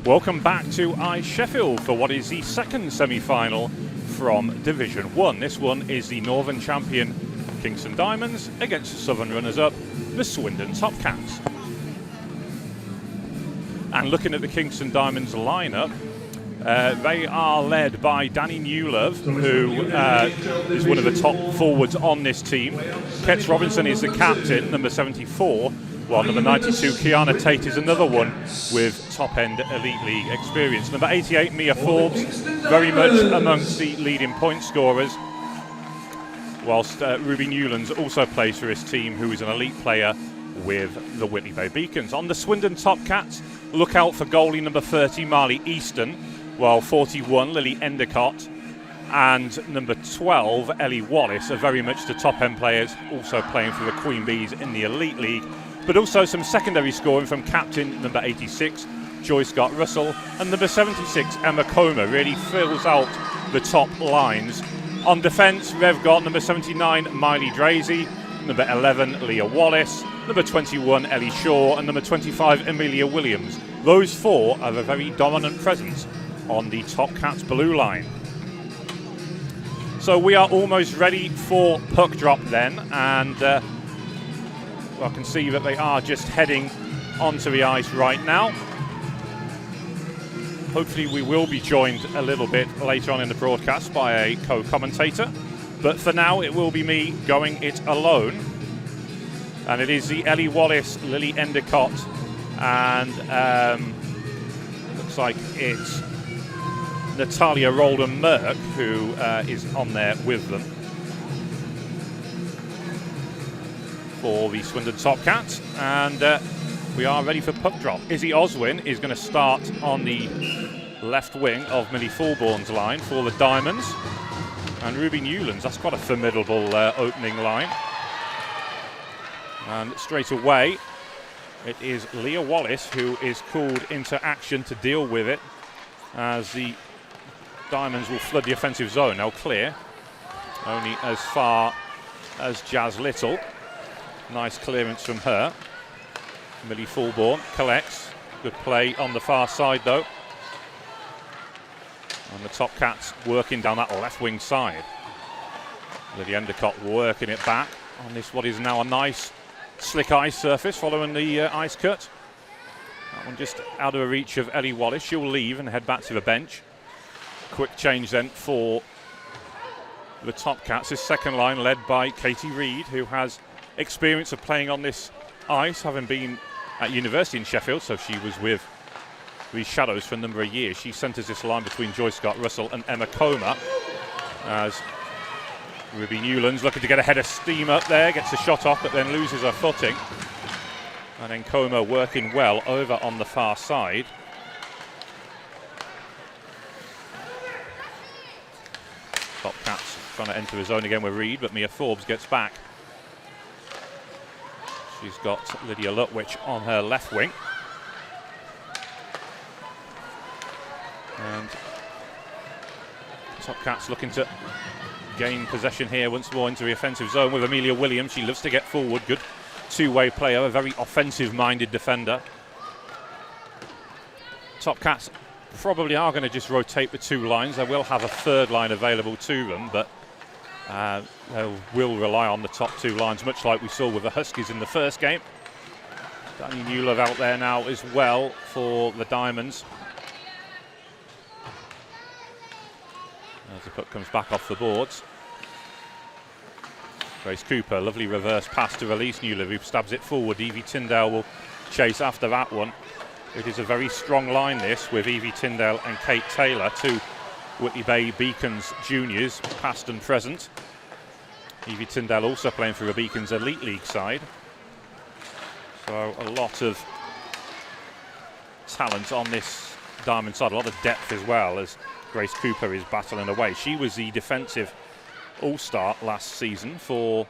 Welcome back to WNIHL Sheffield for what is the second semi-final from Division 1. This one is the Northern champion Kingston Diamonds against the Southern runners-up, the Swindon Topcats. And looking at the Kingston Diamonds lineup, they are led by Danny Newlove, who is one of the top forwards on this team. Ketz Robinson is the captain, number 74, while number 92, Kiana Tate, is another one with top-end Elite League experience. Number 88, Mia Forbes, very much amongst the leading point scorers, whilst Ruby Newlands also plays for his team, who is an elite player with the Whitley Bay Beacons. On the Swindon Topcats, look out for goalie number 30, Marley Easton, while 41, Lily Endicott, and number 12, Ellie Wallace, are very much the top-end players, also playing for the Queen Bees in the Elite League. But also some secondary scoring from captain number 86, Joy Scott Russell, and number 76, Emma Comer, really fills out the top lines. On defence, we've got number 79, Miley Drazy, number 11, Leah Wallace, number 21, Ellie Shaw, and number 25, Amelia Williams. Those four have a very dominant presence on the Topcats blue line. So we are almost ready for puck drop then, and I can see that they are just heading onto the ice right now. Hopefully we will be joined a little bit later on in the broadcast by a co-commentator, but for now it will be me going it alone. And it is the Ellie Wallace, Lily Endicott, and looks like it's Natalia Roldan-Merck who is on there with them for the Swindon Topcats, and we are ready for puck drop. Izzy Oswin is going to start on the left wing of Millie Fulbourn's line for the Diamonds, and Ruby Newlands, that's quite a formidable opening line. And straight away it is Leah Wallace who is called into action to deal with it, as the Diamonds will flood the offensive zone. Now clear only as far as Jazz Little. Nice clearance from her. Millie Fulbourn collects. Good play on the far side though. And the Topcats working down that left wing side. Lily Endicott working it back on this what is now a nice slick ice surface following the ice cut. That one just out of reach of Ellie Wallace. She'll leave and head back to the bench. Quick change then for the Topcats. His second line led by Katie Reid, who has experience of playing on this ice, having been at university in Sheffield, so she was with the Shadows for a number of years. She centres this line between Joy Scott Russell and Emma Comer, as Ruby Newlands looking to get a head of steam up there, gets a shot off but then loses her footing, and then Comer working well over on the far side. Topcats trying to enter the zone again with Reid, but Mia Forbes gets back. She's got Lydia Lutwich on her left wing. And Topcats looking to gain possession here once more into the offensive zone with Amelia Williams. She loves to get forward. Good two-way player, a very offensive-minded defender. Topcats probably are going to just rotate the two lines. They will have a third line available to them, but they will rely on the top two lines, much like we saw with the Huskies in the first game. Danny Newlove out there now as well for the Diamonds. As the puck comes back off the boards. Grace Cooper, lovely reverse pass to release Newlove, who stabs it forward. Evie Tyndale will chase after that one. It is a very strong line this, with Evie Tyndale and Kate Taylor, two Whitley Bay Beacons juniors, past and present. Evie Tyndale also playing for the Beacons Elite League side. So a lot of talent on this Diamond side, a lot of depth as well, as Grace Cooper is battling away. She was the defensive all-star last season for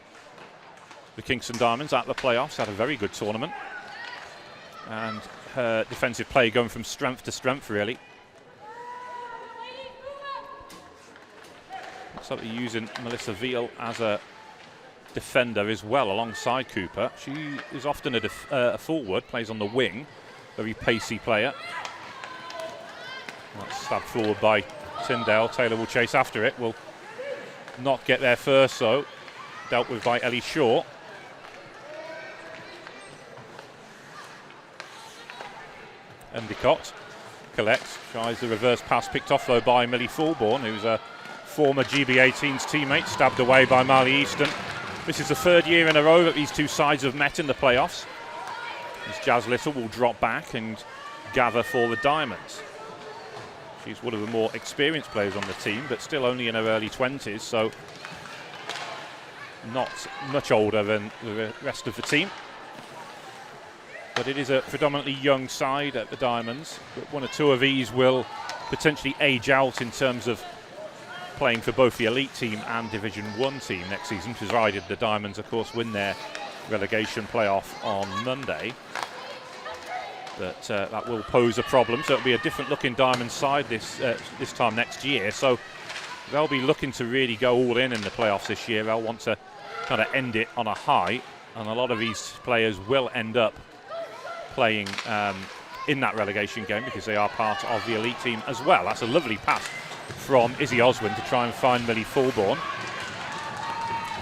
the Kingston Diamonds at the playoffs, had a very good tournament. And her defensive play going from strength to strength, really. Looks like they're using Melissa Veal as a defender as well alongside Cooper. She is often a forward, plays on the wing, very pacey player. That's stabbed forward by Tyndale. Taylor will chase after it. Will not get there first, though. Dealt with by Ellie Shaw. Endicott collects, tries the reverse pass, picked off though by Millie Fulbourn, who's a former GB18's teammate, stabbed away by Marley Easton. This is the third year in a row that these two sides have met in the playoffs. As Jazz Little will drop back and gather for the Diamonds. She's one of the more experienced players on the team, but still only in her early 20s, so not much older than the rest of the team. But it is a predominantly young side at the Diamonds. But one or two of these will potentially age out in terms of playing for both the Elite team and Division 1 team next season, provided the Diamonds, of course, win their relegation playoff on Monday. But that will pose a problem. So it'll be a different looking Diamond side this time next year. So they'll be looking to really go all in the playoffs this year. They'll want to kind of end it on a high. And a lot of these players will end up playing in that relegation game because they are part of the Elite team as well. That's a lovely pass from Izzy Oswin to try and find Millie Fulbourn.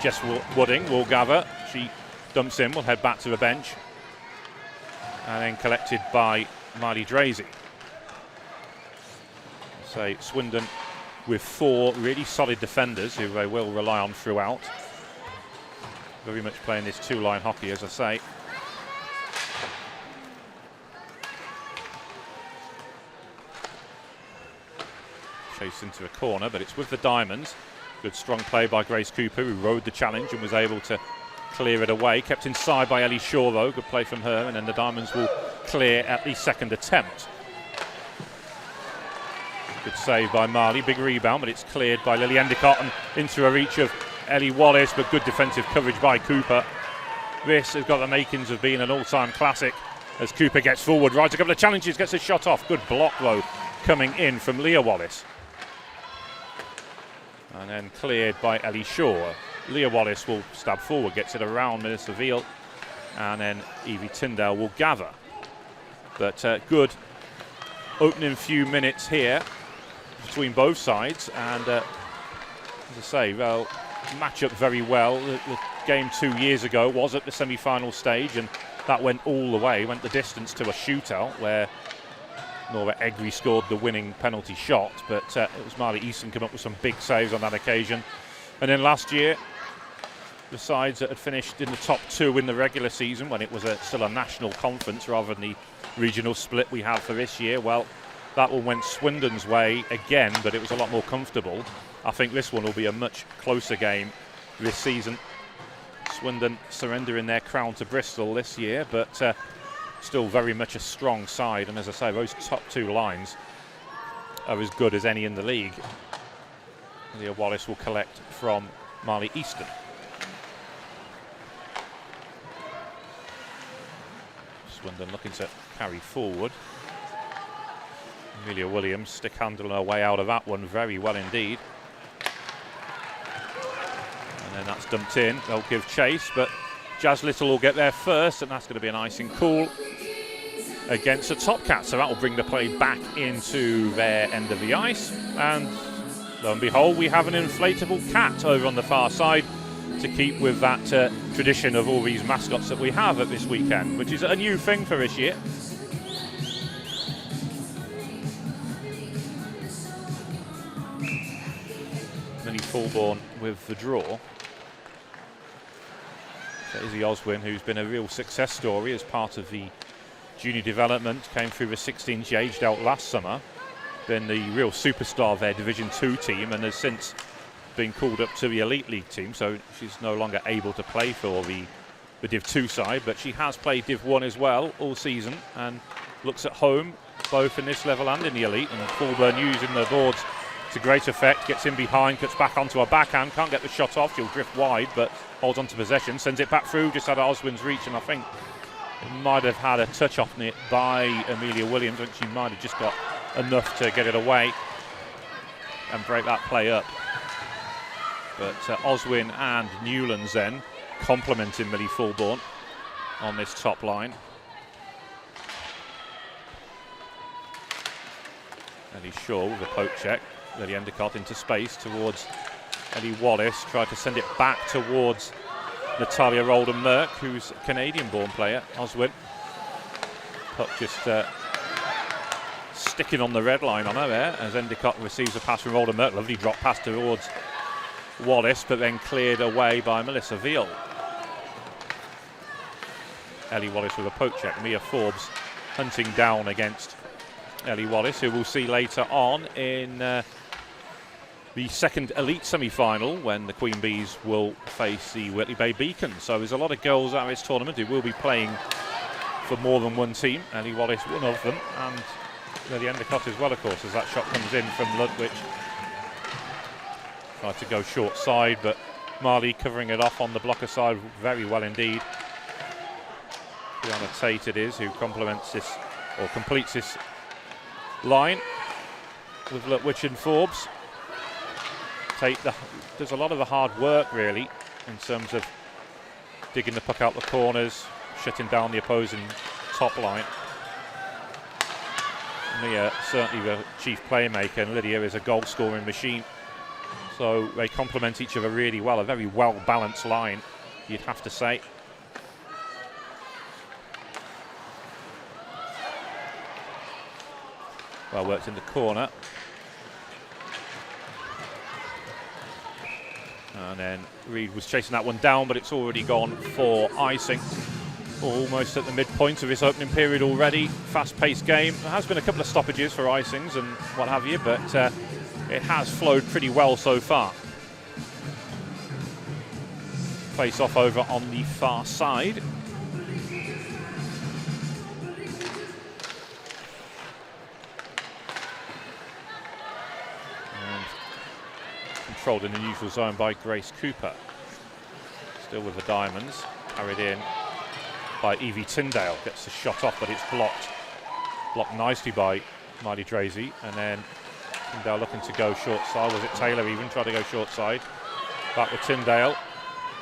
Jess Wooding will gather. She dumps in, will head back to the bench. And then collected by Miley Drazy. So Swindon with 4 really solid defenders who they will rely on throughout. Very much playing this two-line hockey, as I say. Chased into a corner, but it's with the Diamonds. Good strong play by Grace Cooper, who rode the challenge and was able to clear it away. Kept inside by Ellie Shaw, though. Good play from her, and then the Diamonds will clear at the second attempt. Good save by Marley. Big rebound, but it's cleared by Lily Endicott and into a reach of Ellie Wallace, but good defensive coverage by Cooper. This has got the makings of being an all-time classic as Cooper gets forward, rides a couple of challenges, gets a shot off. Good block, though, coming in from Leah Wallace. And then cleared by Ellie Shaw. Leah Wallace will stab forward, gets it around Melissa Veal, and then Evie Tyndale will gather. But good opening few minutes here between both sides, and as I say, they'll match up very well. The game 2 years ago was at the semi-final stage, and that went all the way, went the distance to a shootout where Nora Egri scored the winning penalty shot, but it was Marley Easton come up with some big saves on that occasion. And then last year, the sides that had finished in the top 2 in the regular season, when it was still a national conference rather than the regional split we have for this year, well, that one went Swindon's way again, but it was a lot more comfortable. I think this one will be a much closer game this season. Swindon surrendering their crown to Bristol this year, but still very much a strong side, and as I say, those top 2 lines are as good as any in the league. Leah Wallace will collect from Marley Easton. Swindon looking to carry forward. Amelia Williams stick handling her way out of that one very well indeed. And then that's dumped in. They'll give chase, but Jazz Little will get there first, and that's going to be an icing call against the Topcats. So that will bring the play back into their end of the ice. And lo and behold, we have an inflatable cat over on the far side to keep with that tradition of all these mascots that we have at this weekend, which is a new thing for this year. Millie Fulbourn with the draw. So Izzy Oswin, who's been a real success story as part of the junior development, came through the 16, she aged out last summer, been the real superstar of their Division 2 team, and has since been called up to the Elite League team, so she's no longer able to play for the Div 2 side, but she has played Div 1 as well all season and looks at home both in this level and in the Elite. And Fulbourn using the boards to great effect, gets in behind, cuts back onto her backhand, can't get the shot off, she'll drift wide but holds on to possession, sends it back through just out of Oswin's reach, and I think it might have had a touch off it by Amelia Williams. I think she might have just got enough to get it away and break that play up. But Oswin and Newlands then complementing Millie Fulbourn on this top line. Ellie Shaw with a poke check. Lily Endicott into space towards Ellie Wallace. Tried to send it back towards Natalia Roldan-Merck, who's a Canadian-born player. Oswin. Puck just sticking on the red line on her there as Endicott receives a pass from Roldan-Merck. Lovely drop pass towards Wallace, but then cleared away by Melissa Veal. Ellie Wallace with a poke check. Mia Forbes hunting down against Ellie Wallace, who we'll see later on in the second elite semi-final when the Queen Bees will face the Whitley Bay Beacons. So there's a lot of girls out of this tournament who will be playing for more than one team. Ellie Wallace, one of them, and Lily Endicott as well, of course, as that shot comes in from Ludwig. Tried to go short side, but Marley covering it off on the blocker side very well indeed. Brianna Tate it is who complements this, or completes this line with Ludwig and Forbes. Tate does a lot of the hard work really in terms of digging the puck out the corners, shutting down the opposing top line. Mia certainly the chief playmaker, and Lydia is a goal scoring machine. So they complement each other really well. A very well balanced line, you'd have to say. Well worked in the corner. And then Reed was chasing that one down, but it's already gone for icing. Almost at the midpoint of this opening period already. Fast-paced game. There has been a couple of stoppages for icings and what have you, but it has flowed pretty well so far. Face off over on the far side. Controlled in the neutral zone by Grace Cooper. Still with the Diamonds. Carried in by Evie Tyndale. Gets the shot off, but it's blocked. Blocked nicely by Miley Drazy. And then Tyndale looking to go short side. Was it Taylor even? Tried to go short side. Back with Tyndale,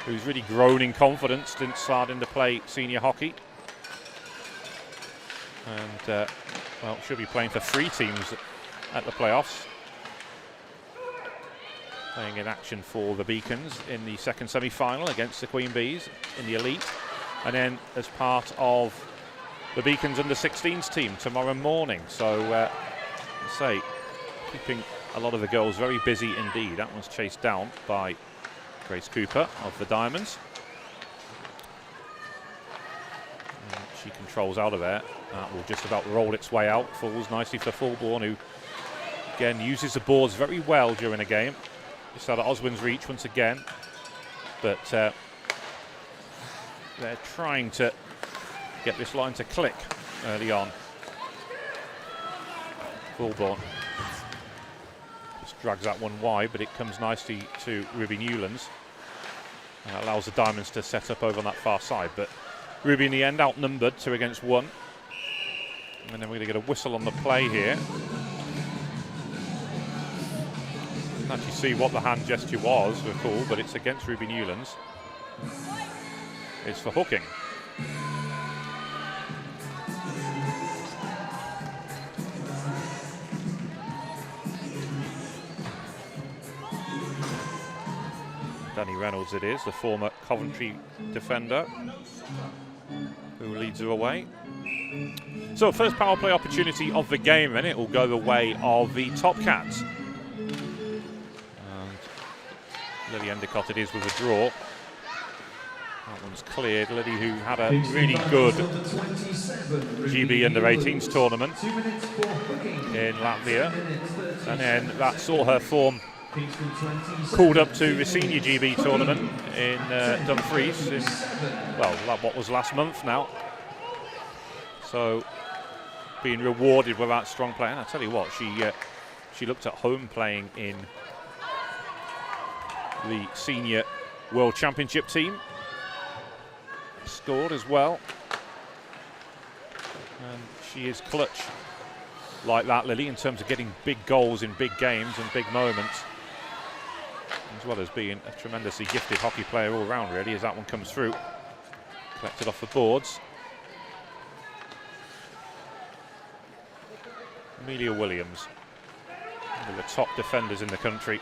who's really grown in confidence since starting to play senior hockey. And, well, she'll be playing for 3 teams at the playoffs. Playing in action for the Beacons in the second semi-final against the Queen Bees in the elite, and then as part of the Beacons under-16s team tomorrow morning. So, let's say, keeping a lot of the girls very busy indeed. That one's chased down by Grace Cooper of the Diamonds. And she controls out of there. That will just about roll its way out. Falls nicely for Fulbourn, who again uses the boards very well during the game. Just out of Oswin's reach once again, but they're trying to get this line to click early on. Fulbourn just drags that one wide, but it comes nicely to Ruby Newlands. Allows the Diamonds to set up over on that far side, but Ruby in the end outnumbered 2 against 1. And then we're going to get a whistle on the play here. Actually see what the hand gesture was for call, but it's against Ruby Newlands. It's for hooking. Danny Reynolds it is, the former Coventry defender, who leads her away. So first power play opportunity of the game, and it will go the way of the Topcats. Lily Endicott it is with a draw. That one's cleared. Lily, who had a really good GB under-18s tournament in Latvia, and then that saw her form called up to the senior GB tournament in Dumfries in, well, what was last month now. So being rewarded with that strong play. And I tell you what, she looked at home playing in the senior world championship team. Scored as well. And she is clutch like that, Lily, in terms of getting big goals in big games and big moments, as well as being a tremendously gifted hockey player all round, really, as that one comes through. Collected off the boards. Amelia Williams One of the top defenders in the country.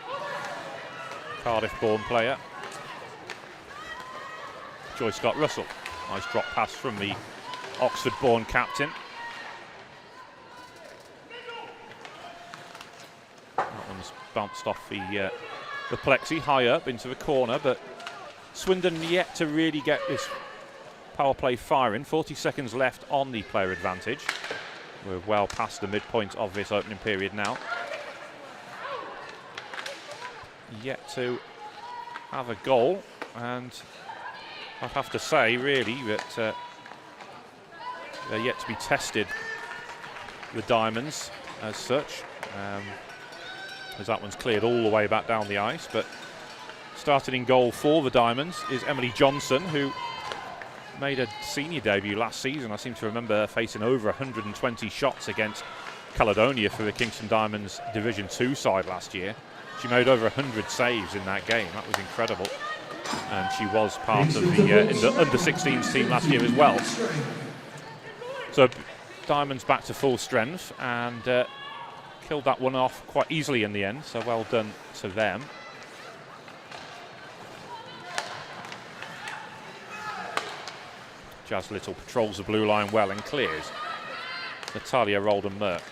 Cardiff-born player. Joy Scott Russell. Nice drop pass from the Oxford-born captain. That one's bounced off the plexi, high up into the corner, but Swindon yet to really get this power play firing. 40 seconds left on the player advantage. We're well past the midpoint of this opening period now. Yet to have a goal, and I'd have to say really that they're yet to be tested, the Diamonds, as such, as that one's cleared all the way back down the ice. But starting in goal for the Diamonds is Emily Johnson, who made a senior debut last season. I seem to remember facing over 120 shots against Caledonia for the Kingston Diamonds Division 2 side last year. She made over 100 saves in that game. That was incredible. And she was part of the under-16s team last year as well. So Diamonds back to full strength and killed that one off quite easily in the end. So well done to them. Jazz Little patrols the blue line well and clears. Natalia Rolden-Merck,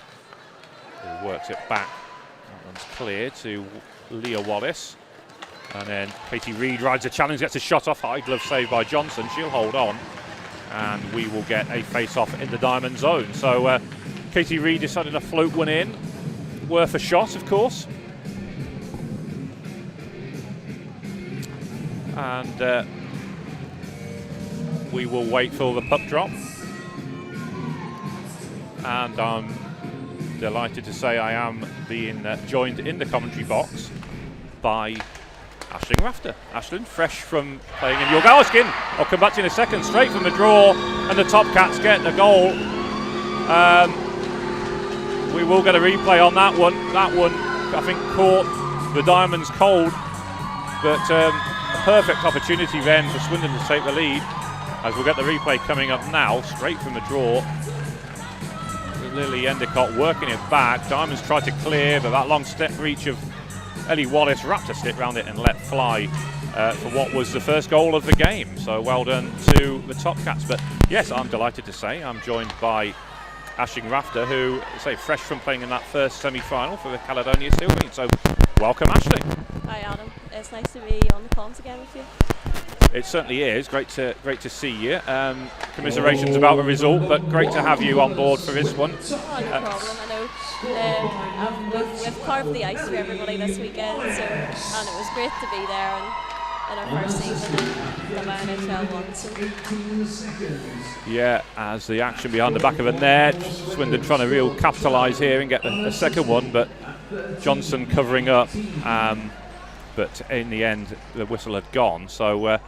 who works it back. That one's clear to Leah Wallace. And then Katie Reid rides a challenge, gets a shot off high, glove saved by Johnson. She'll hold on. And we will get a face-off in the Diamond zone. So Katie Reid decided to float one in. Worth a shot, of course. And we will wait for the puck drop. And I'm delighted to say I am being joined in the commentary box by Aisling Rafter. Aisling, fresh from playing in Yorgalskin. I'll come back to you in a second. Straight from the draw, and the Topcats get the goal. We will get a replay on that one. That one, I think, caught the Diamonds cold, but a perfect opportunity then for Swindon to take the lead. As we'll get the replay coming up now, straight from the draw. Lily Endicott working it back. Diamonds tried to clear, but that long step reach of Ellie Wallace wrapped a stick round it and let fly for what was the first goal of the game. So well done to the Topcats. But yes, I'm delighted to say I'm joined by Aisling Rafter, who, say, fresh from playing in that first semi-final for the Caledonia Steel Meet. So welcome, Aisling. Hi, Adam. It's nice to be on the comms again with you. It certainly is. Great to see you. Commiserations about the result, but great to have you on board for this one. Oh, no problem. I know we've carved the ice for everybody this weekend, so, and it was great to be there in our first season in WNIHL1. So. Yeah, as the action behind the back of the net, Swindon trying to real capitalise here and get the second one, but Johnson covering up. But in the end, the whistle had gone. So,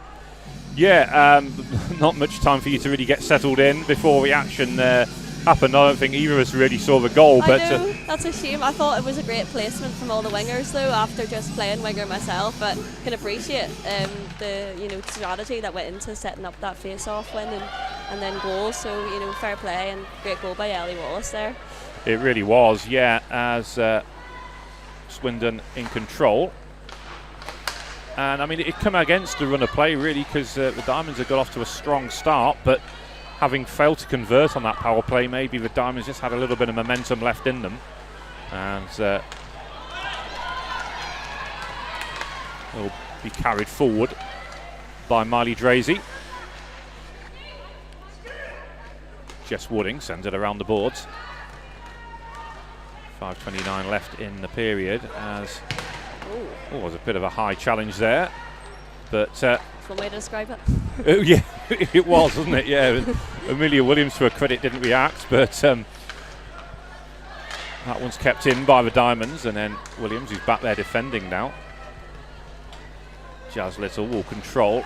not much time for you to really get settled in before the action happened. I don't think either of us really saw the goal. I know, that's a shame. I thought it was a great placement from all the wingers, though, after just playing winger myself. But can appreciate the strategy that went into setting up that face-off win and then goals. So fair play and great goal by Ellie Wallace there. It really was, yeah. As Swindon in control. And I mean, it come against the run of play really, because the Diamonds have got off to a strong start, but having failed to convert on that power play, maybe the Diamonds just had a little bit of momentum left in them. And will be carried forward by Miley Drazy. Jess Wooding sends it around the boards. 5:29 left in the period as... Oh, it was a bit of a high challenge there, but that's one way to describe it. Oh, yeah, it was, wasn't it? Yeah, Amelia Williams, to her credit, didn't react, but that one's kept in by the Diamonds, and then Williams, who's back there defending now. Jazz Little will control,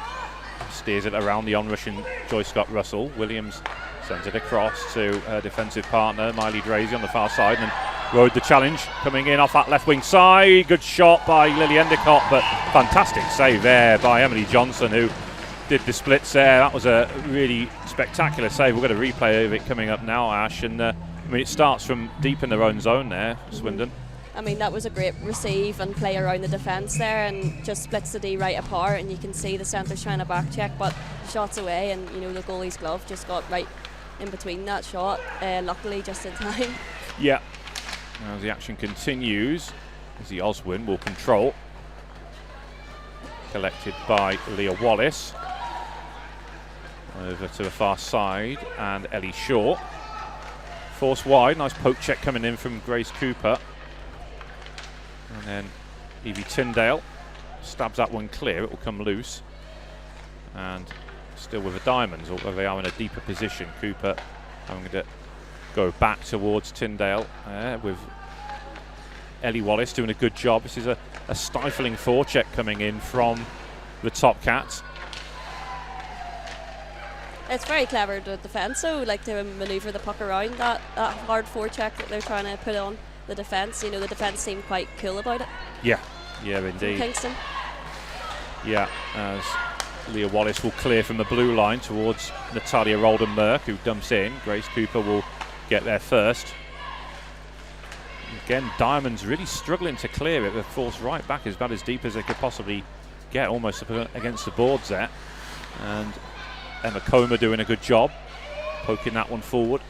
steers it around the on-rushing Joy Scott Russell. Williams sends it across to her defensive partner, Miley Drazy, on the far side, and rode the challenge, coming in off that left wing side. Good shot by Lily Endicott, but fantastic save there by Emily Johnson, who did the splits there. That was a really spectacular save. We'll get a replay of it coming up now, Ash. And I mean, it starts from deep in their own zone there, Swindon. I mean, that was a great receive and play around the defence there, and just splits the D right apart, and you can see the centre's trying to back check, but shots away, and you know the goalie's glove just got right in between that shot, luckily just in time. Yeah. As the action continues, as the Oswin will control. Collected by Leah Wallace. Over to the far side, and Ellie Shaw. Force wide, nice poke check coming in from Grace Cooper. And then Evie Tyndale stabs that one clear, it will come loose. And still with the Diamonds, although they are in a deeper position. Cooper having to go back towards Tyndale with Ellie Wallace doing a good job. This is a stifling forecheck coming in from the Topcats. It's very clever to defence, so like to manoeuvre the puck around that hard forecheck that they're trying to put on the defence. You know, the defence seemed quite cool about it. Yeah, indeed. Kingston. Yeah, as Leah Wallace will clear from the blue line towards Natalia Rolden-Merck, who dumps in. Grace Cooper will get there first. Again, Diamonds really struggling to clear it. They're forced right back about as deep as they could possibly get, almost up against the boards there. And Emma Comer doing a good job, poking that one forward.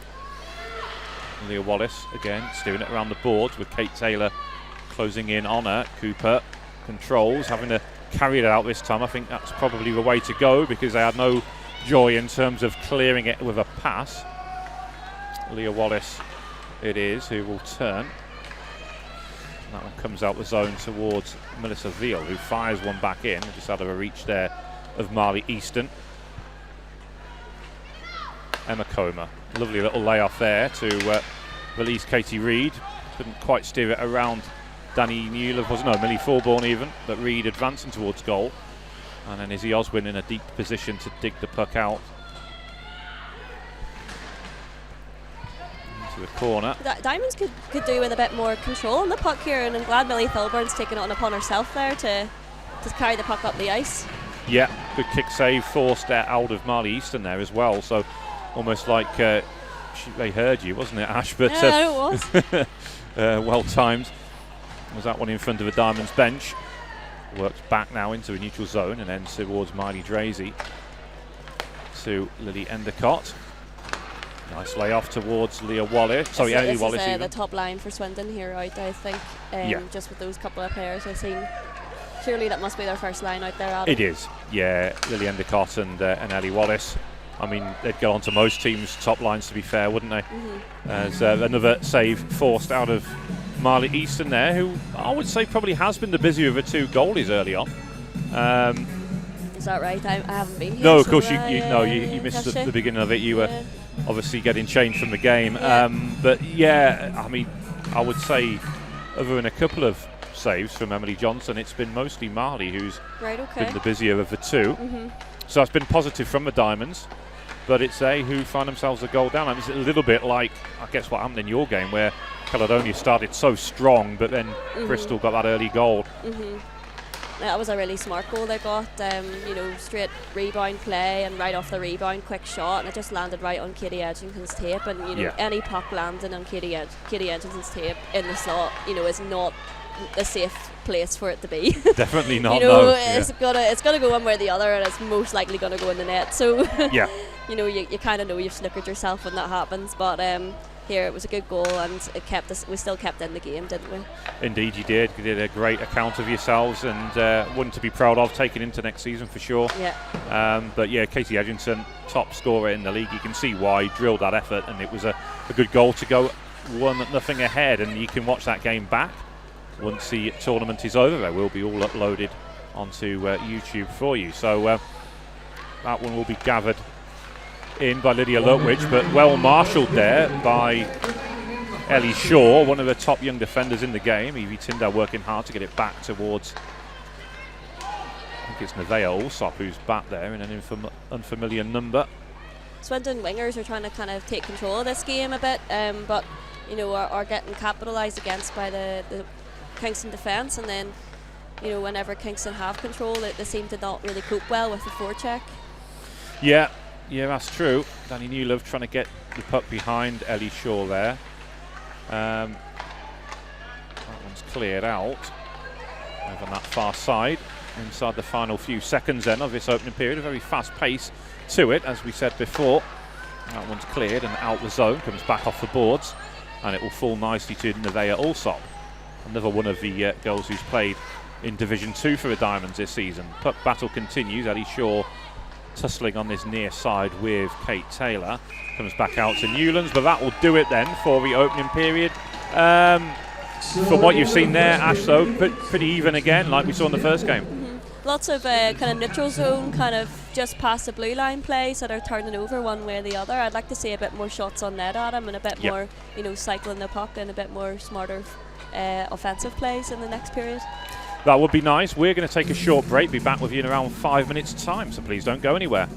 Leah Wallace again steering it around the boards with Kate Taylor closing in on her. Cooper controls, having to carry it out this time. I think that's probably the way to go because they had no joy in terms of clearing it with a pass. Leah Wallace it is who will turn. And that one comes out the zone towards Melissa Veal, who fires one back in. Just out of a reach there of Marley Easton. Emma Comer, lovely little layoff there to release Katie Reid. Couldn't quite steer it around Danny Newland, Millie Thorborn even, but Reid advancing towards goal. And then Izzy Oswin in a deep position to dig the puck out. Into the corner. Diamonds could do with a bit more control on the puck here, and I'm glad Millie Thorborn's taken it upon herself there to carry the puck up the ice. Yeah, good kick save, forced out of Marley Easton there as well. So almost like they heard you, wasn't it, Ash? But yeah, it was. well timed. Was that one in front of the Diamonds bench. Works back now into a neutral zone and then towards Miley Drazy to Lily Endicott. Nice layoff towards Leah Wallace. Sorry, Ellie Wallace. This is the top line for Swindon here out, I think. Just with those couple of players I've seen. Surely that must be their first line out there, Adam. It is, yeah. Lily Endicott and Ellie Wallace. I mean, they'd go on to most teams' top lines, to be fair, wouldn't they? Mm-hmm. As another save forced out of Marley Easton there, who I would say probably has been the busier of the two goalies early on. Is that right? I haven't been here. No, of course, you missed the beginning of it. You were obviously getting changed from the game. But yeah, I mean, I would say other than a couple of saves from Emily Johnson, it's been mostly Marley who's been the busier of the two. Mm-hmm. So it's been positive from the Diamonds, but it's they who find themselves a goal down. I mean, it's a little bit like, I guess, what happened in your game where Caledonia started so strong, but then Bristol got that early goal. Mm-hmm. That was a really smart goal they got. Straight rebound play, and right off the rebound, quick shot, and it just landed right on Katie Edgington's tape. And any puck landing on Katie Edgington's tape in the slot, is not a safe place for it to be. Definitely not. It's gonna go one way or the other, and it's most likely gonna go in the net. So you kind of know you've snookered yourself when that happens. But here it was a good goal, and we still kept in the game, didn't we? Indeed, you did. You did a great account of yourselves, and one to be proud of taking into next season for sure. Yeah. But yeah, Katie Edgington, top scorer in the league. You can see why, drilled that effort, and it was a good goal to go 1-0 ahead. And you can watch that game back once the tournament is over. They will be all uploaded onto YouTube for you. So that one will be gathered in by Lydia Lutwidge, but well marshalled there by Ellie Shaw, one of the top young defenders in the game. Evie Tyndale working hard to get it back towards, I think it's Nevaeh Alsop who's back there in an unfamiliar number. Swindon wingers are trying to kind of take control of this game a bit, but are getting capitalised against by the Kingston defence, and then whenever Kingston have control, they seem to not really cope well with the forecheck. Yeah, that's true. Danny Newlove trying to get the puck behind Ellie Shaw there. That one one's cleared out over on that far side. Inside the final few seconds then of this opening period, a very fast pace to it, as we said before. That one's cleared and out the zone, comes back off the boards, and it will fall nicely to Nevaeh Alsop, another one of the girls who's played in Division 2 for the Diamonds this season. Puck battle continues. Ellie Shaw tussling on this near side with Kate Taylor. Comes back out to Newlands, but that will do it then for the opening period. From what you've seen there, Ash, though, pretty even again, like we saw in the first game. Lots of kind of neutral zone, kind of just past the blue line plays that are turning over one way or the other. I'd like to see a bit more shots on net, Adam, and a bit more, cycling the puck and a bit more smarter offensive plays in the next period. That would be nice. We're going to take a short break. Be back with you in around 5 minutes' time, so please don't go anywhere.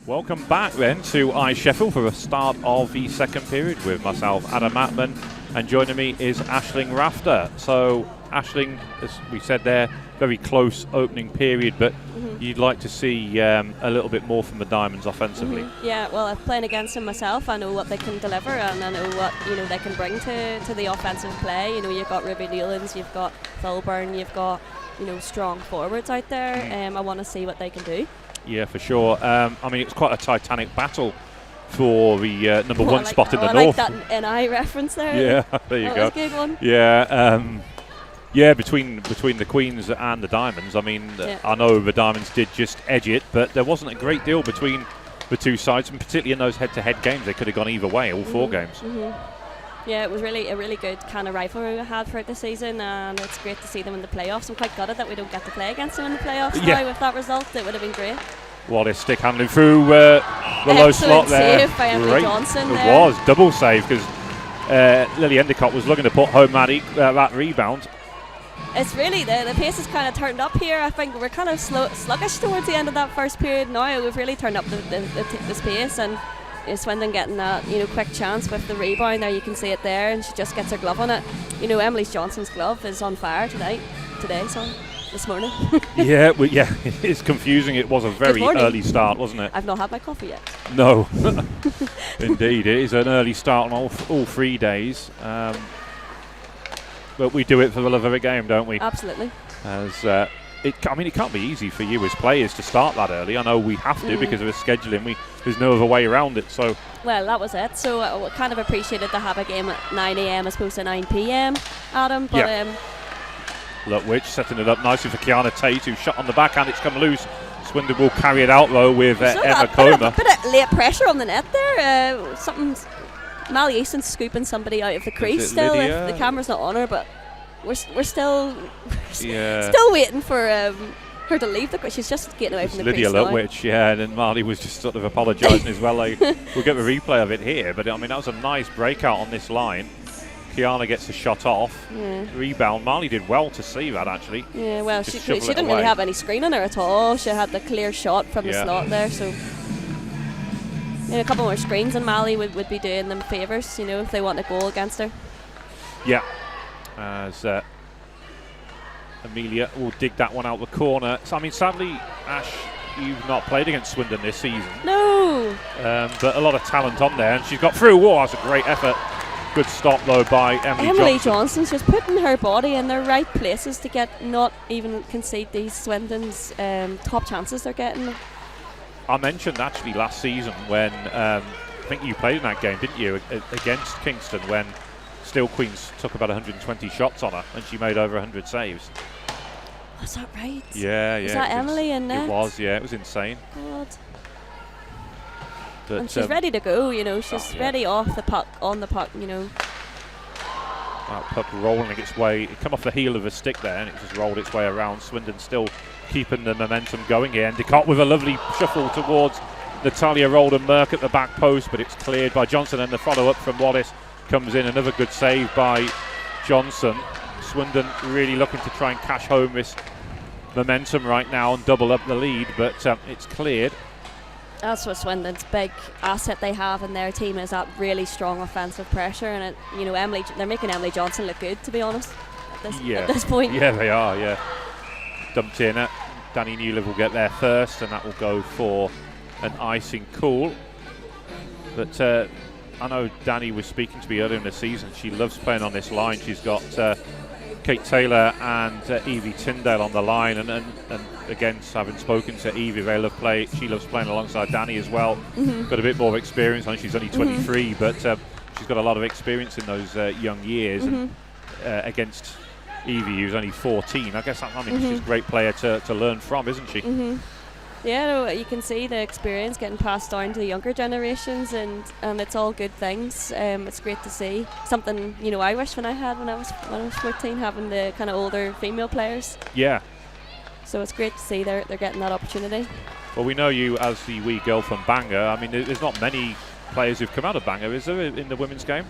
Welcome back then to Sheffield for the start of the second period with myself, Adam Atman, and joining me is Aisling Rafter. So Aisling, as we said there, very close opening period, but you'd like to see a little bit more from the Diamonds offensively. Yeah, well, I'm playing against them myself. I know what they can deliver, and I know what they can bring to the offensive play. You've got Ruby Newlands, you've got Philburn, you've got strong forwards out there. I want to see what they can do. Yeah, for sure. It's quite a titanic battle for the number one spot in the north. I like that NI reference there. Yeah, there you go. That was a good one. Yeah, between the Queens and the Diamonds. I know the Diamonds did just edge it, but there wasn't a great deal between the two sides, and particularly in those head-to-head games, they could have gone either way, all four games. Yeah, it was really a really good kind of rivalry we had throughout the season, and it's great to see them in the playoffs. I'm quite gutted that we don't get to play against them in the playoffs now. With that result, it would have been great. Wallace stick handling through the low slot there. Save by Emily Johnson it there. Was double save because Lily Endicott was looking to put home that rebound. It's really the pace has kind of turned up here. I think we're kind of sluggish towards the end of that first period. Now we've really turned up the pace, and Swindon getting that quick chance with the rebound there. You can see it there, and she just gets her glove on it. Emily Johnson's glove is on fire this morning. It's confusing. It was a very early start, wasn't it? I've not had my coffee yet. No, indeed, it is an early start on all 3 days. But we do it for the love of the game, don't we? Absolutely. As it can't be easy for you as players to start that early. I know we have to because of the scheduling. There's no other way around it. So. Well, that was it. So I kind of appreciated to have a game at 9 a.m. as opposed to 9 p.m. Adam, but Lutwich setting it up nicely for Kiana Tate, who shot on the backhand. It's come loose. Swindon will carry it out though with Emma Comer. A bit of late pressure on the net there. Mally Easton's scooping somebody out of the crease still. If the camera's not on her, but we're still waiting for her to leave the crease. She's just getting away from the Lydia crease now. Lutwich, and then Marley was just sort of apologising as well. We'll get the replay of it here, but that was a nice breakout on this line. Kiana gets the shot off. Rebound. Marley did well to see that, actually. Yeah, well, she didn't really have any screen on her at all. She had the clear shot from the slot there, so a couple more screens and Mally would be doing them favours, if they want a goal against her. Yeah, as Amelia will dig that one out the corner. So, sadly, Ash, you've not played against Swindon this season. No. But a lot of talent on there, and she's got through. Whoa, that's a great effort. Good stop though by Emily Johnson's just putting her body in the right places to not even concede these Swindon's top chances they're getting. I mentioned actually last season when I think you played in that game, didn't you, against Kingston, when Steel Queens took about 120 shots on her and she made over 100 saves. Was that right? Yeah. Was that Emily in net? It was, it was insane. God. But and she's ready to go, she's ready off the puck, on the puck, That puck rolling its way, it come off the heel of a stick there and it just rolled its way around. Swindon still keeping the momentum going here. Endicott with a lovely shuffle towards Natalia Rolden-Merck at the back post, but it's cleared by Johnson, and the follow-up from Wallace comes in. Another good save by Johnson. Swindon really looking to try and cash home this momentum right now and double up the lead, but it's cleared. That's what Swindon's big asset they have in their team, is that really strong offensive pressure, and they're making Emily Johnson look good, to be honest, at this point. Yeah, they are. Yeah, dumped in it. Danny Newliv will get there first, and that will go for an icing call. But I know Danny was speaking to me earlier in the season. She loves playing on this line. She's got Kate Taylor and Evie Tyndale on the line, and again, having spoken to Evie, they love play. She loves playing alongside Danny as well. Got a bit more experience. I think she's only 23, but she's got a lot of experience in those young years. And, against Evie, who's only 14, I guess she's a great player to learn from, isn't she? Yeah, no, you can see the experience getting passed down to the younger generations, and it's all good things. It's great to see. Something I wish when I was 14, having the kind of older female players. Yeah. So it's great to see they're getting that opportunity. Well, we know you as the wee girl from Bangor. I mean, there's not many players who've come out of Bangor, is there, in the women's game?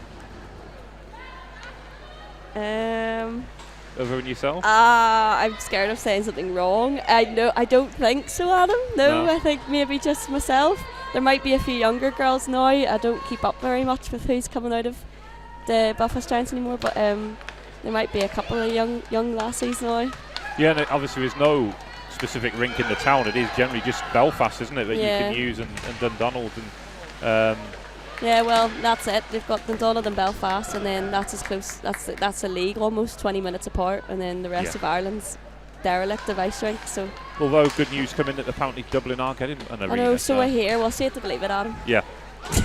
Other than yourself? I'm scared of saying something wrong. I don't think so, Adam. No, I think maybe just myself. There might be a few younger girls now. I don't keep up very much with who's coming out of the Belfast Giants anymore, but there might be a couple of young lassies now. Yeah, and obviously there's no specific rink in the town. It is generally just Belfast, isn't it, that you can use, and Dundonald. And yeah, well, that's it. They've got Dundonald and Belfast, and then that's as close. That's a league almost 20 minutes apart, and then the rest of Ireland's derelict of ice rink. So, although good news coming that apparently Dublin are getting an arena. I know, so I hear. We'll see it to believe it, Adam. Yeah.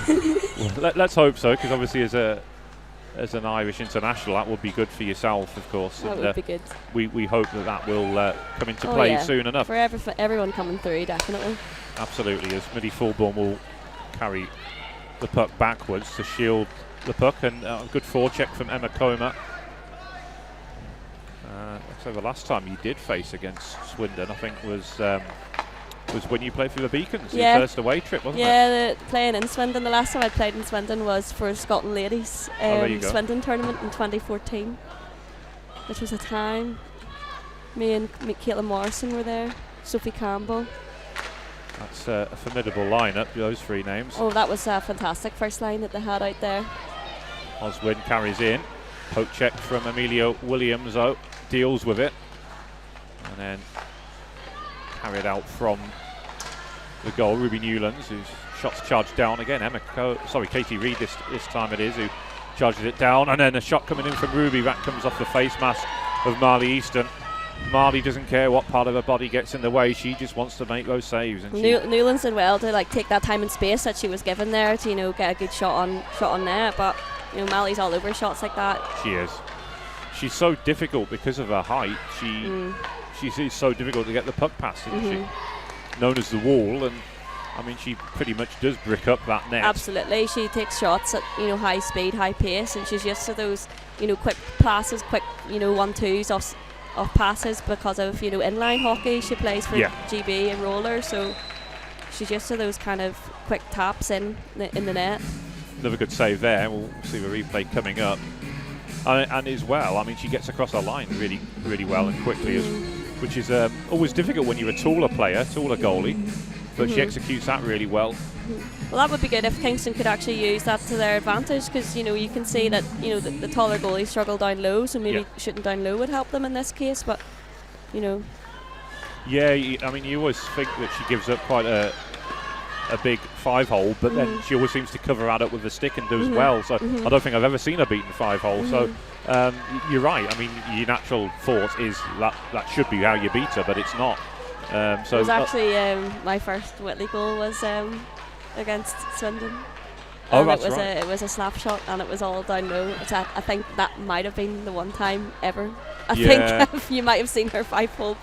Well, let's hope so, because obviously as an Irish international, that would be good for yourself, of course. That would be good. We hope that will come into play soon enough. For everyone coming through, definitely. Absolutely, as Midi Fulbourn will carry the puck backwards to shield the puck, and a good forecheck from Emma Comer. So the last time you did face against Swindon, I think, was when you played for the Beacons, your first away trip, wasn't it? Yeah, playing in Swindon. The last time I played in Swindon was for Scotland Ladies Swindon tournament in 2014, which was a time. Me and Caitlin Morrison were there, Sophie Campbell. That's a formidable lineup, those three names. Oh, that was a fantastic first line that they had out there. Oswin carries in. Poke check from Amelia Williams, deals with it. And then carried out from the goal, Ruby Newlands, whose shot's charged down again. Katie Reid this time it is, who charges it down. And then a shot coming in from Ruby, that comes off the face mask of Marley Easton. Marley doesn't care what part of her body gets in the way, she just wants to make those saves. And Newlands did well to take that time and space that she was given there to get a good shot on net, but Mally's all over shots like that. She is. She's so difficult because of her height. She's so difficult to get the puck past, isn't she? Known as the wall, and I mean she pretty much does brick up that net. Absolutely, she takes shots at high speed, high pace, and she's used to those quick passes, quick 1-2s off passes because of inline hockey. She plays for GB and roller, so she's used to those kind of quick taps in the net. Another good save there. We'll see the replay coming up. And as well, I mean, she gets across the line really, really well and quickly, which is always difficult when you're a taller goalie, but she executes that really well. Well, that would be good if Kingston could actually use that to their advantage, because you can see that the taller goalies struggle down low, so maybe shooting down low would help them in this case. But yeah, I mean, you always think that she gives up quite a big 5-hole, but then she always seems to cover that up with the stick and do as well. So I don't think I've ever seen her beaten 5-hole. So you're right. I mean, your natural thought is that should be how you beat her, but it's not. So it was actually my first Whitley goal was against Swindon. Oh, that's right. It was a slap shot, and it was all down low. I think that might have been the one time ever. I think you might have seen her 5-hole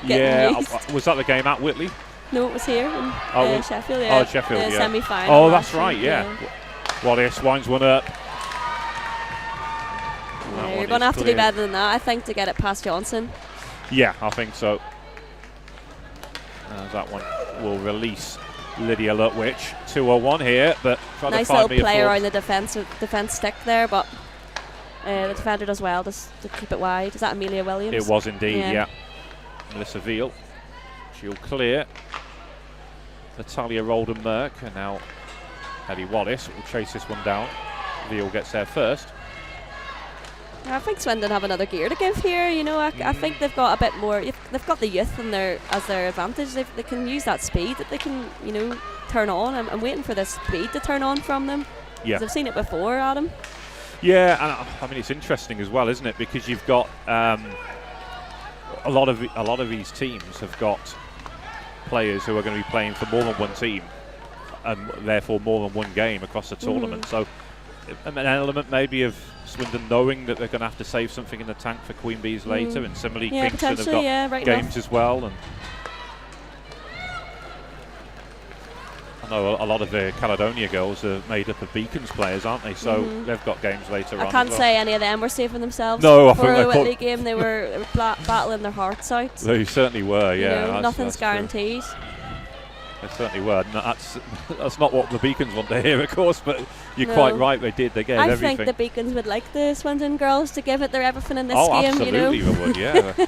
getting used. Was that the game at Whitley? No, it was here in Sheffield. Oh, Sheffield, the semi-final. Oh, that's right, Wallace winds one up. You're going to have to do better than that, I think, to get it past Johnson. Yeah, I think so. That one will release Lydia Lutwich. 2-1 here, but trying nice to find little play around the defence stick there, but The defender does well just to keep it wide. Is that Amelia Williams? It was indeed, yeah. Melissa Veal. She'll clear. Natalia Rolden-Merck, and now Ellie Wallace will chase this one down. Veal gets there first. I think Swindon have another gear to give here. You know, I think they've got a bit more. They've got the youth as their advantage. They can use that speed that they can, you know, turn on. I'm waiting for this speed to turn on from them. Yeah, I've seen it before, Adam. Yeah, and I mean it's interesting as well, isn't it? Because you've got a lot of these teams have got players who are going to be playing for more than one team, and therefore more than one game across the tournament. So an element maybe of Swindon knowing that they're going to have to save something in the tank for Queen Bees later, and similarly Kingston have got games as well. And I know a lot of the Caledonia girls are made up of Beacons players, aren't they? So they've got games later on. I can't say any of them were saving themselves for a Whitley game. They were battling their hearts out. They certainly were, yeah. You know, nothing's guaranteed. They certainly were. No, that's not what the Beacons want to hear, of course, but you're quite right, they did. They gave everything. I think the Beacons would like the Swindon girls to give it their everything in this game, absolutely, you know. They would, yeah.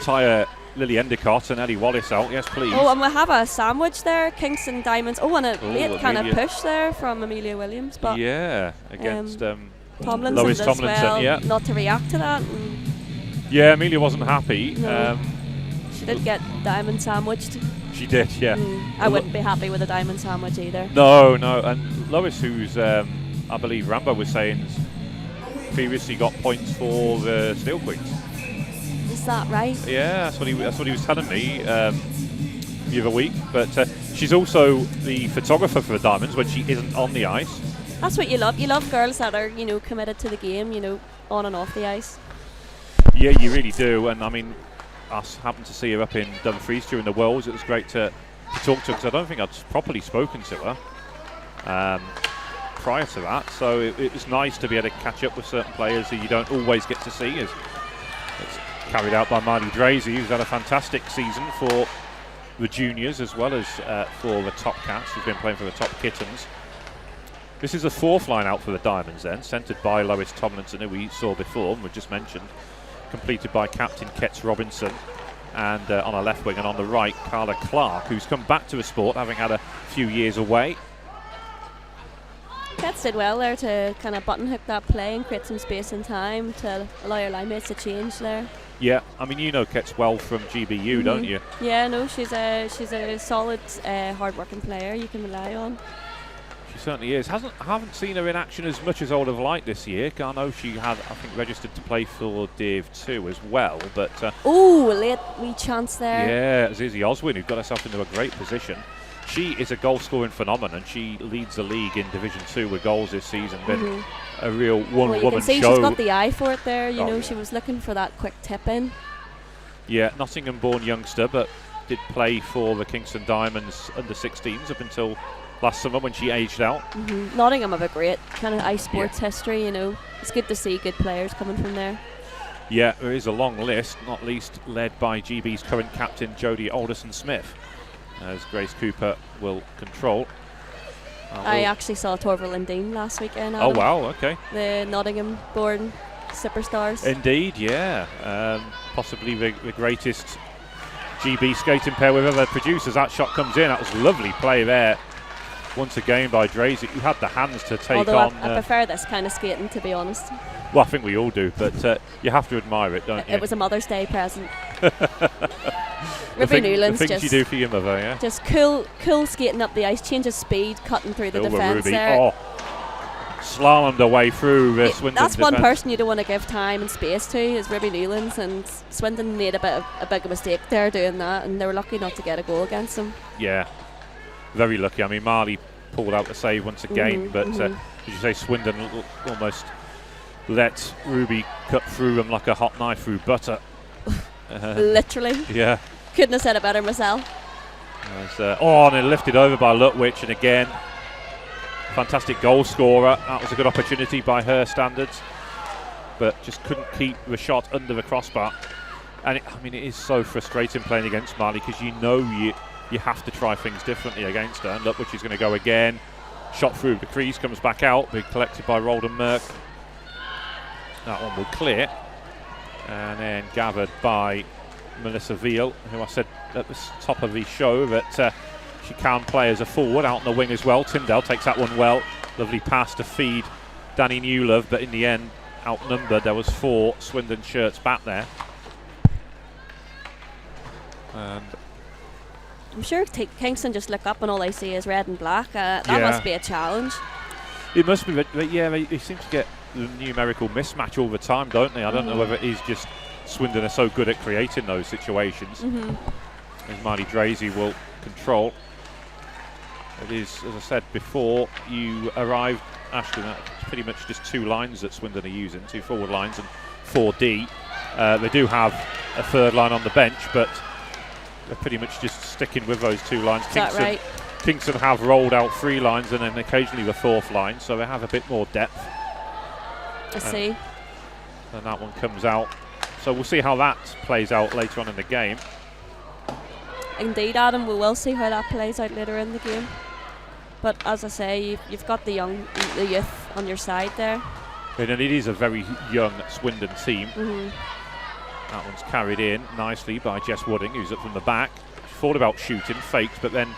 Tire Lily Endicott and Ellie Wallace out, yes please. Oh, and we have a sandwich there, Kingston Diamonds. Oh, and a late kind of push there from Amelia Williams. But yeah, against Tomlinson Lois as Tomlinson, well, yeah. Not to react to that. Yeah, Amelia wasn't happy. No. She did get diamond sandwiched. She did, yeah. I wouldn't be happy with a diamond sandwich either. No, and Lois, who's I believe Rambo was saying, has previously got points for the Steel Queens. Is that right? Yeah, that's what he was telling me the other week. But she's also the photographer for the Diamonds when she isn't on the ice. That's what you love. You love girls that are, you know, committed to the game, you know, on and off the ice. Yeah, you really do. And I mean, I happened to see her up in Dumfries during the Worlds. It was great to talk to her because I don't think I'd properly spoken to her prior to that. So it was nice to be able to catch up with certain players who you don't always get to see. It's carried out by Marty Drazy, who's had a fantastic season for the juniors as well as for the Topcats, who's been playing for the Top Kittens. This is the fourth line out for the Diamonds then, centred by Lois Tomlinson, who we saw before and we just mentioned, completed by Captain Ketz Robinson, and on our left wing and on the right, Carla Clark, who's come back to the sport having had a few years away. Ketz did well there to kind of button hook that play and create some space and time to allow your line mates to change there. Yeah, I mean, you know Ketz well from GBU, don't you? Yeah, no, she's a solid, hard-working player you can rely on. She certainly is. I haven't seen her in action as much as I would have liked this year. I know she had, I think, registered to play for Div 2 as well. But late wee chance there. Yeah, Zizi Oswin, who got herself into a great position. She is a goal-scoring phenomenon. She leads the league in Division 2 with goals this season. Been a real one-woman show. You can see she's got the eye for it there. You know, she was looking for that quick tip in. Yeah, Nottingham-born youngster, but did play for the Kingston Diamonds under-16s up until last summer when she aged out. Nottingham have a great kind of ice sports history, you know. It's good to see good players coming from there. Yeah, there is a long list, not least led by GB's current captain, Jodie Alderson-Smith, as Grace Cooper will control. I actually saw Torval and Dean last weekend. Adam. Oh, wow, okay. The Nottingham-born superstars. Indeed, yeah. Possibly the greatest GB skating pair we've ever produced as that shot comes in. That was a lovely play there. Once again by Drazy, who had the hands to take Although on. I prefer this kind of skating, to be honest. Well, I think we all do, but you have to admire it, don't you? It was a Mother's Day present. Ruby Newlands the things you do for your mother, yeah? Just cool skating up the ice, change of speed, cutting through the defence there. Oh, slalomed away through Swindon. That's one person you don't want to give time and space to, is Ruby Newlands, and Swindon made a big mistake there doing that, and they were lucky not to get a goal against them. Yeah, very lucky. I mean, Marley pulled out the save once again, but did you say Swindon almost let Ruby cut through them like a hot knife through butter? Literally. Yeah. Couldn't have said it better myself. And it lifted over by Lutwich, and again, fantastic goal scorer. That was a good opportunity by her standards, but just couldn't keep the shot under the crossbar. And it is so frustrating playing against Marley, because you know you have to try things differently against her. And Lutwich is going to go again. Shot through the crease, comes back out, being collected by Rolden-Merck. That one will clear. And then gathered by Melissa Veal, who I said at the top of the show that she can play as a forward out on the wing as well. Tyndale takes that one well. Lovely pass to feed Danny Newlove, but in the end, outnumbered. There was 4 Swindon shirts back there. And I'm sure Kingston just look up and all they see is red and black. That must be a challenge. It must be, but yeah, they seem to get the numerical mismatch all the time, don't they? I don't know whether it is just Swindon are so good at creating those situations. As Marty Drazy will control. It is, as I said before, you arrived, Ashton, it's pretty much just 2 lines that Swindon are using, 2 forward lines and 4D. They do have a 3rd line on the bench, but they're pretty much just sticking with those 2 lines. Is that right? Kingston have rolled out 3 lines and then occasionally the 4th line, so they have a bit more depth. I see. And that one comes out. So we'll see how that plays out later on in the game. Indeed, Adam, we will see how that plays out later in the game. But as I say, you've got the youth on your side there. And it is a very young Swindon team. That one's carried in nicely by Jess Wooding, who's up from the back. She thought about shooting, faked, but then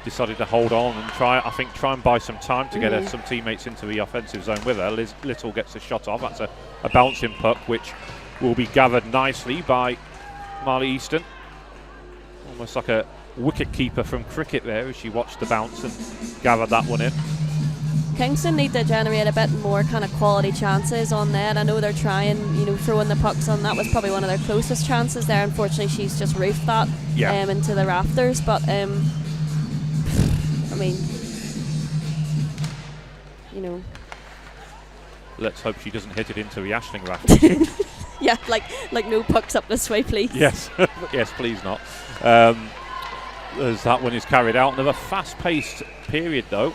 decided to hold on and try and buy some time to get some teammates into the offensive zone with her. Liz Little gets a shot off. That's a bouncing puck, which will be gathered nicely by Marley Easton. Almost like a wicket keeper from cricket there as she watched the bounce and gathered that one in. Kingston need to generate a bit more kind of quality chances on net. I know they're trying, throwing the pucks on. That was probably one of their closest chances there. Unfortunately, she's just roofed that into the rafters. But I mean, let's hope she doesn't hit it into the Ashling rafters. Yeah, like no pucks up this way, please. Yes, yes, please not. As that one is carried out. Another fast-paced period, though.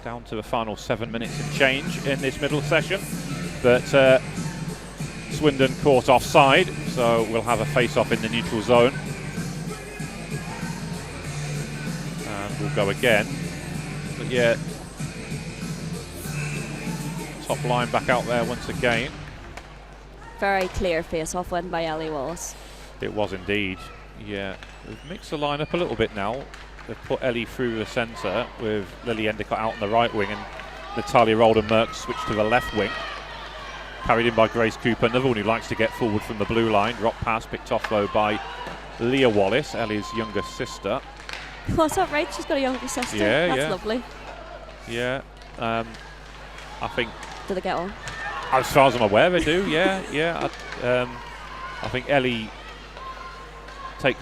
Down to the final 7 minutes and change in this middle session. But Swindon caught offside, so we'll have a face-off in the neutral zone. And we'll go again. But yeah, top line back out there once again. Very clear face-off win by Ellie Wallace. It was indeed. Yeah, we've mixed the line up a little bit now. They've put Ellie through the centre with Lily Endicott out on the right wing and Natalia Rolden-Merck switched to the left wing. Carried in by Grace Cooper, another one who likes to get forward from the blue line. Drop pass picked off though by Leah Wallace, Ellie's younger sister. Oh, is that right? She's got a younger sister? Yeah, That's lovely. Yeah, I think... Do they get on? As far as I'm aware, they do, yeah. I think Ellie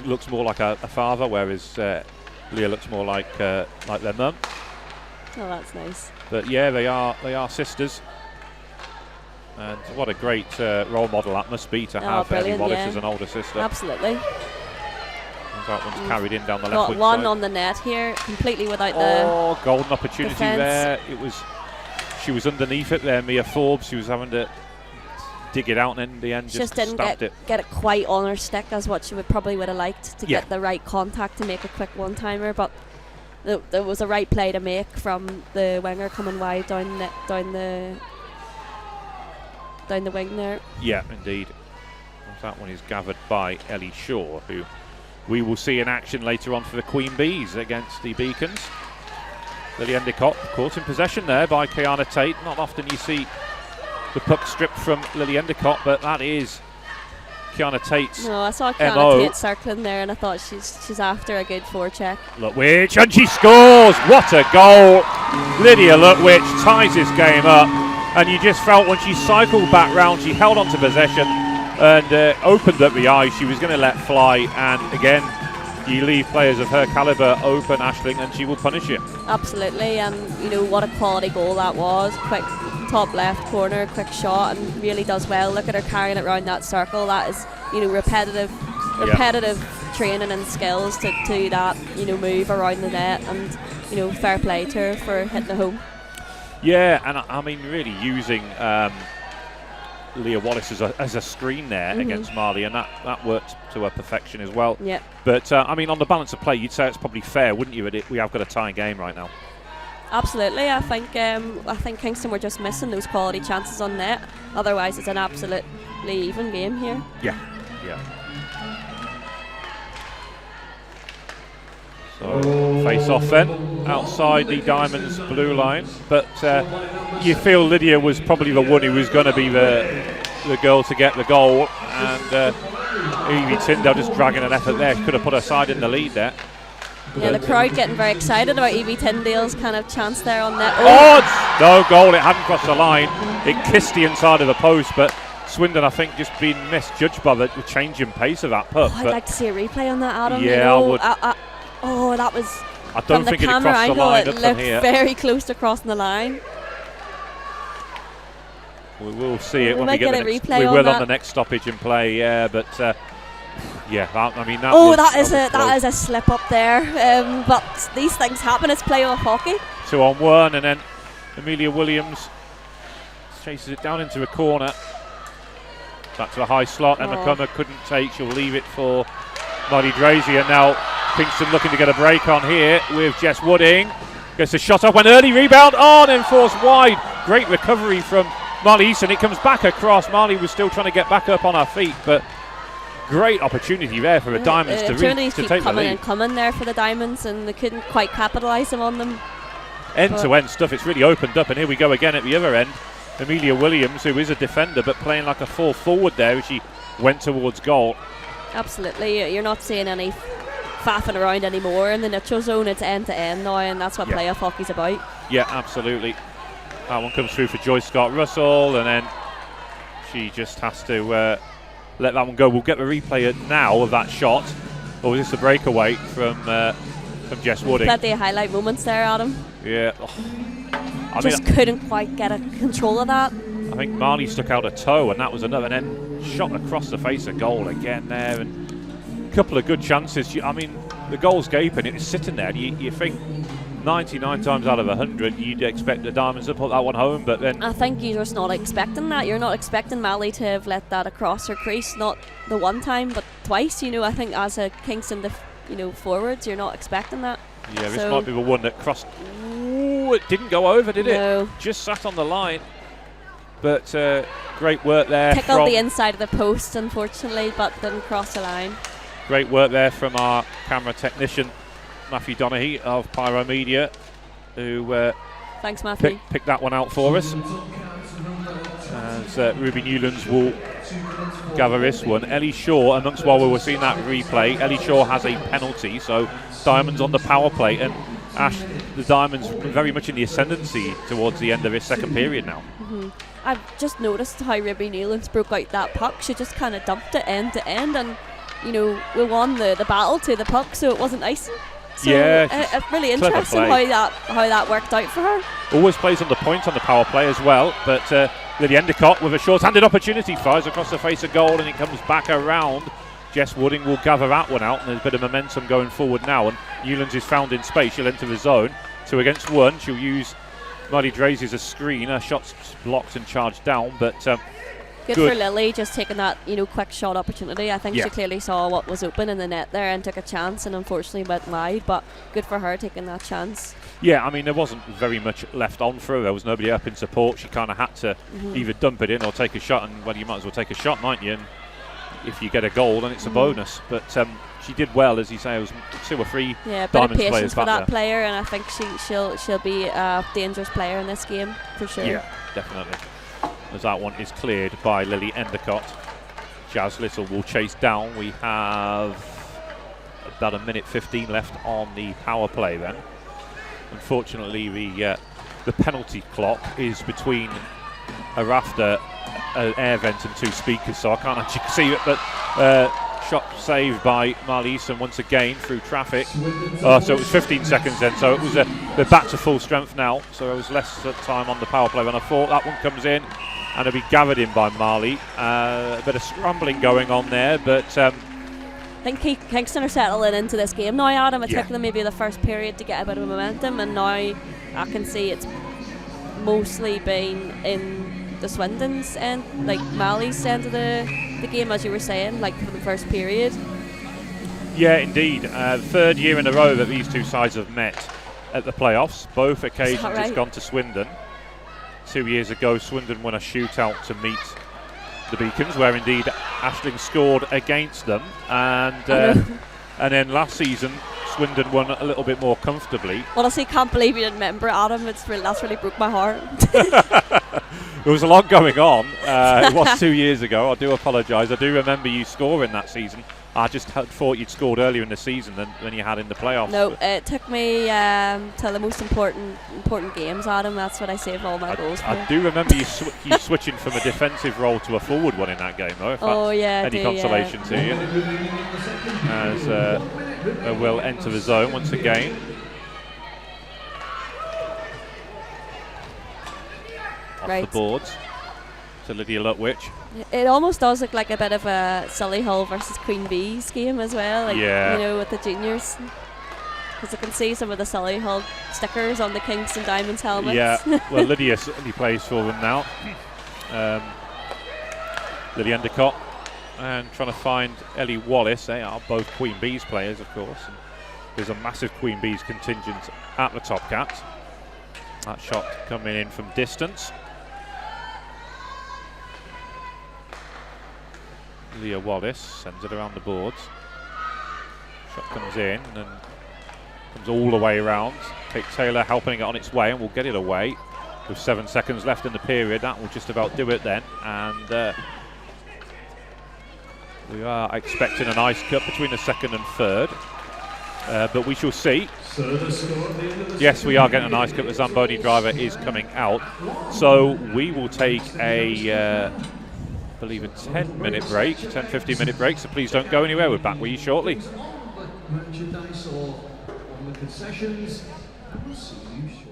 looks more like a father, whereas Leah looks more like their mum. Oh, that's nice. But yeah, they are sisters. And what a great role model that must be to have Ellie Wallace as an older sister. Absolutely. That one's carried in down the left wing one side. on the net here, completely without the golden opportunity defense. there. She was underneath it there, Mia Forbes. She was having to dig it out, and in the end just didn't get it quite on her stick as what she would have liked to get the right contact to make a quick one-timer. But there was a right play to make from the winger coming wide down the wing there. Yeah, indeed. That one is gathered by Ellie Shaw, who we will see in action later on for the Queen Bees against the Beacons. Lily Endicott caught in possession there by Kiana Tate. Not often you see the puck stripped from Lily Endicott, but that is Kiana Tate's No, I saw Kiana Tate circling there and I thought she's after a good forecheck. Lutwich, and she scores! What a goal! Lydia Lutwich ties this game up, and you just felt when she cycled back round, she held on to possession and opened up the eyes. She was going to let fly, and again, you leave players of her calibre open, Ashling, and she will punish you. Absolutely, and what a quality goal that was. Quick top left corner, quick shot, and really does well. Look at her carrying it around that circle. That is, repetitive training and skills to that, move around the net, and fair play to her for hitting it home. Yeah, and I mean really using Leah Wallace as a screen there against Marley, and that worked to her perfection as well. Yeah. But I mean, on the balance of play, you'd say it's probably fair, wouldn't you? We have got a tie game right now. Absolutely, I think Kingston were just missing those quality chances on net. Otherwise, it's an absolutely even game here. Yeah. So face off then outside the Diamonds blue line, but you feel Lydia was probably the one who was going to be the girl to get the goal, and Evie Tyndale just dragging an effort there. She could have put her side in the lead there. Yeah, the crowd getting very excited about Evie Tyndale's kind of chance there on net. Oh, no goal, it hadn't crossed the line. It kissed the inside of the post, but Swindon, I think, just been misjudged by the change in pace of that puck. I'd like to see a replay on that, Adam. Yeah, I would. That was. I don't think it crossed the line up from here. Very close to crossing the line. We will see it when we get the a next, replay. We on will that. on the next stoppage and play. Yeah, but yeah, I mean that. That is a slip up there. But these things happen. It's playoff hockey. 2-on-1, and then Amelia Williams chases it down into a corner. Back to a high slot, and McCummer couldn't take. She'll leave it for Marty Drazy, and now Kingston looking to get a break on here with Jess Wooding. Gets a shot up, an early rebound on and forced wide. Great recovery from Marley Easton. It comes back across. Marley was still trying to get back up on her feet, but great opportunity there for the Diamonds to take the lead. Coming there for the Diamonds, and they couldn't quite capitalise on them. End-to-end stuff. It's really opened up, and here we go again at the other end. Amelia Williams, who is a defender, but playing like a full forward there as she went towards goal. Absolutely. You're not seeing any faffing around anymore in the neutral zone. It's end-to-end now, and that's what playoff hockey's about. Yeah, absolutely. That one comes through for Joyce Scott-Russell, and then she just has to let that one go. We'll get the replay now of that shot. Or was this a breakaway from Jess Wooding? Plenty of highlight moments there, Adam. Yeah. I couldn't quite get a control of that. I think Marley stuck out a toe, and that was another. And then shot across the face of goal again there, and a couple of good chances. I mean, the goal's gaping. It's sitting there. You think 99 times out of 100 you'd expect the Diamonds to put that one home, but then I think you're just not expecting that. You're not expecting Mally to have let that across her crease, not the one time but twice. I think as a Kingston forwards, you're not expecting that. Yeah, this might be the one that crossed. Ooh, it didn't go over, did No. it? Just sat on the line. But great work there. Tickled the inside of the post, unfortunately, but didn't cross the line. Great work there from our camera technician, Matthew Donaghy of Pyro Media, who thanks, Matthew. Picked that one out for us. As Ruby Newlands will gather this one. Ellie Shaw, amongst while we were seeing that replay, Ellie Shaw has a penalty, so Diamonds on the power play, and Ash, the Diamonds very much in the ascendancy towards the end of this second period now. Mm-hmm. I've just noticed how Ruby Newlands broke out that puck. She just kind of dumped it end to end, and we won the battle to the puck, so it wasn't icing. So it's really interesting how that worked out for her. Always plays on the point on the power play as well, but Lydia Endicott with a short-handed opportunity fires across the face of goal, and it comes back around. Jess Wooding will gather that one out, and there's a bit of momentum going forward now, and Newlands is found in space. She'll enter the zone. 2 against 1. She'll use Marty Drazy as a screen. Her shot's blocked and charged down, but good for Lily, just taking that quick shot opportunity. I think she clearly saw what was open in the net there and took a chance, and unfortunately went wide, but good for her taking that chance. Yeah, I mean, there wasn't very much left on for her. There was nobody up in support. She kind of had to either dump it in or take a shot, and well, you might as well take a shot, mightn't you? And if you get a goal, then it's a bonus. But she did well, as you say. It was 2 or 3 a bit Diamonds of patience for that there. Player, and I think she'll be a dangerous player in this game for sure. Yeah, definitely. As that one is cleared by Lily Endicott. Jazz Little will chase down. We have about 1:15 left on the power play then. Unfortunately, the penalty clock is between a rafter, an air vent and 2 speakers, so I can't actually see it, but shot saved by Marley Easton once again through traffic. So it was 15 seconds then, so it was they're back to full strength now, so there was less time on the power play than I thought. That one comes in, and it'll be gathered in by Marley. A bit of scrambling going on there, but I think Kingston are settling into this game now, Adam. It took them maybe the first period to get a bit of momentum, and now I can see it's mostly been in the Swindon's end, like Mally's end of the game, as you were saying, like for the first period. Yeah, indeed. Third year in a row that these two sides have met. at the playoffs. Both occasions right? it's gone to Swindon. 2 years ago, Swindon won a shootout to meet the Beacons, where indeed Aisling scored against them, and then last season Swindon won a little bit more comfortably. Honestly, can't believe you didn't remember, Adam. That's really broke my heart. There was a lot going on. It was 2 years ago. I do apologise. I do remember you scoring that season. I just thought you'd scored earlier in the season than you had in the playoffs. No, it took me to the most important games, Adam. That's what I save all my goals for. I do remember you switching from a defensive role to a forward one in that game, though. If that's any consolation to you. As we'll enter the zone once again. Off the boards to Lydia Lutwich. It almost does look like a bit of a Solihull versus Queen Bees game as well, like, you know, with the juniors. Because I can see some of the Solihull stickers on the Kingston Diamonds helmets. Yeah, well, Lydia certainly plays for them now. Lydia Endicott and trying to find Ellie Wallace. They are both Queen Bees players, of course. And there's a massive Queen Bees contingent at the Topcats. That shot coming in from distance. Leah Wallace sends it around the boards. Shot comes in and comes all the way around. Kate Taylor helping it on its way, and will get it away. With 7 seconds left in the period, that will just about do it then. And we are expecting an ice cut between the second and third. But we shall see. Yes, we are getting an ice cut. The Zamboni driver is coming out. So we will take a... I believe a 10-minute break, 10-15 minute break, so please don't go anywhere. We're back with you shortly. Merchandise or on the concessions. We'll see you shortly.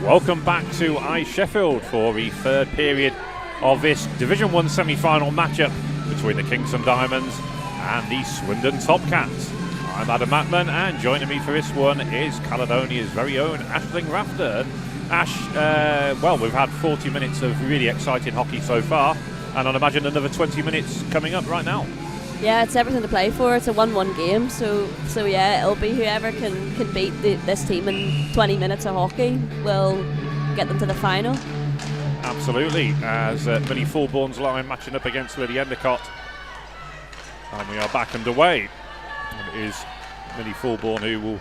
Welcome back to Sheffield for the third period of this Division 1 semi-final matchup between the Kingston Diamonds and the Swindon Topcats. I'm Adam Mackman, and joining me for this one is Caledonia's very own Aisling Rafter. Ash, well, we've had 40 minutes of really exciting hockey so far, and I'd imagine another 20 minutes coming up right now. Yeah, it's everything to play for. It's a 1-1 game, so yeah, it'll be whoever can beat this team in 20 minutes of hockey will get them to the final. Absolutely, as Millie Fulbourn's line matching up against Lydia Endicott. And we are back underway. And it is Millie Fulbourn who will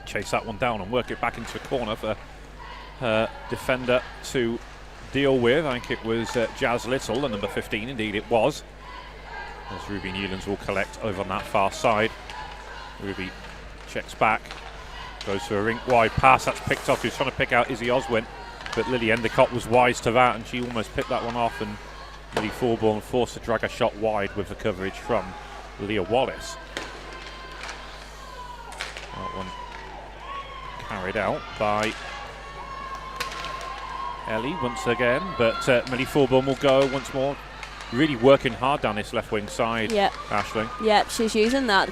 chase that one down and work it back into the corner for her defender to deal with. I think it was Jazz Little, the number 15, indeed it was. As Ruby Newlands will collect over on that far side. Ruby checks back, goes for a rink-wide pass. That's picked off. He's trying to pick out Izzy Oswin, but Lily Endicott was wise to that, and she almost picked that one off, and Millie Fulbourn forced to drag a shot wide with the coverage from Leah Wallace. That one carried out by Ellie once again, but Millie Fulbourn will go once more. Really working hard down this left wing side, Aisling. Yeah, she's using that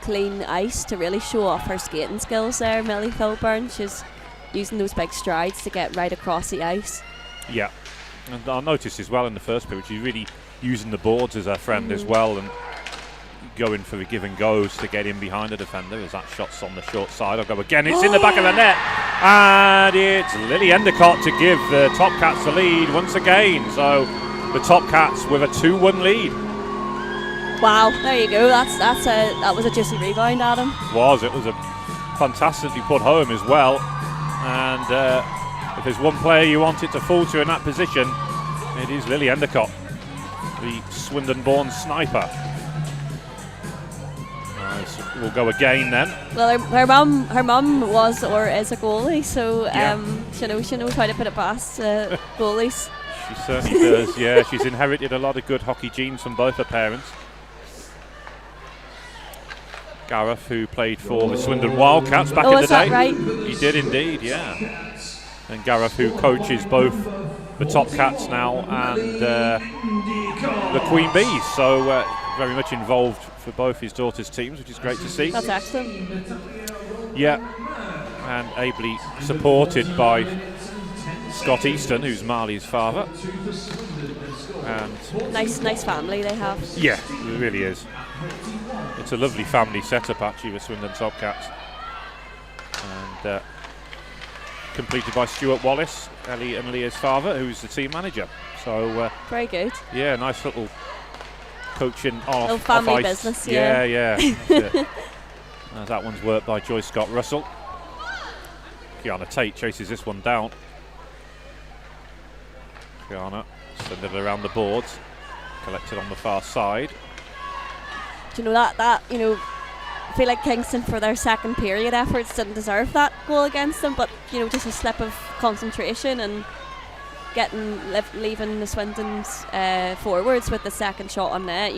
clean ice to really show off her skating skills there, Millie Fulbourn. She's using those big strides to get right across the ice. Yeah, and I noticed as well in the first period, she's really using the boards as her friend as well, and going for the give and goes to get in behind the defender as that shot's on the short side. I'll go again, it's in the back of the net, and it's Lily Endicott to give the Topcats the lead once again. So the Topcats with a 2-1 lead. Wow, there you go. That was a juicy rebound, Adam. It was a fantastically put home as well. And if there's one player you want it to fall to in that position, it is Lily Endicott, the Swindon-born sniper. We'll go again then. Well, her mum was or is a goalie, so she knows how to put it past goalies. She certainly does, yeah. She's inherited a lot of good hockey genes from both her parents. Gareth, who played for the Swindon Wildcats back in the day. Is that right? He did indeed, yeah. And Gareth, who coaches both the Topcats now and the Queen Bees. So very much involved for both his daughters' teams, which is great to see. That's excellent. Yeah, and ably supported by Scott Easton, who's Marley's father. And nice family they have. Yeah, it really is. It's a lovely family setup actually, the Swindon Topcats. And completed by Stuart Wallace, Ellie and Leah's father, who's the team manager. So very good. Yeah, nice little coaching off, little family off ice. business. Yeah. That one's worked by Joyce Scott Russell. Kiana Tate chases this one down. Kiana send it around the boards, collected on the far side. Do you know that I feel like Kingston for their second period efforts didn't deserve that goal against them, but just a slip of concentration and leaving the Swindon's forwards with the second shot on net.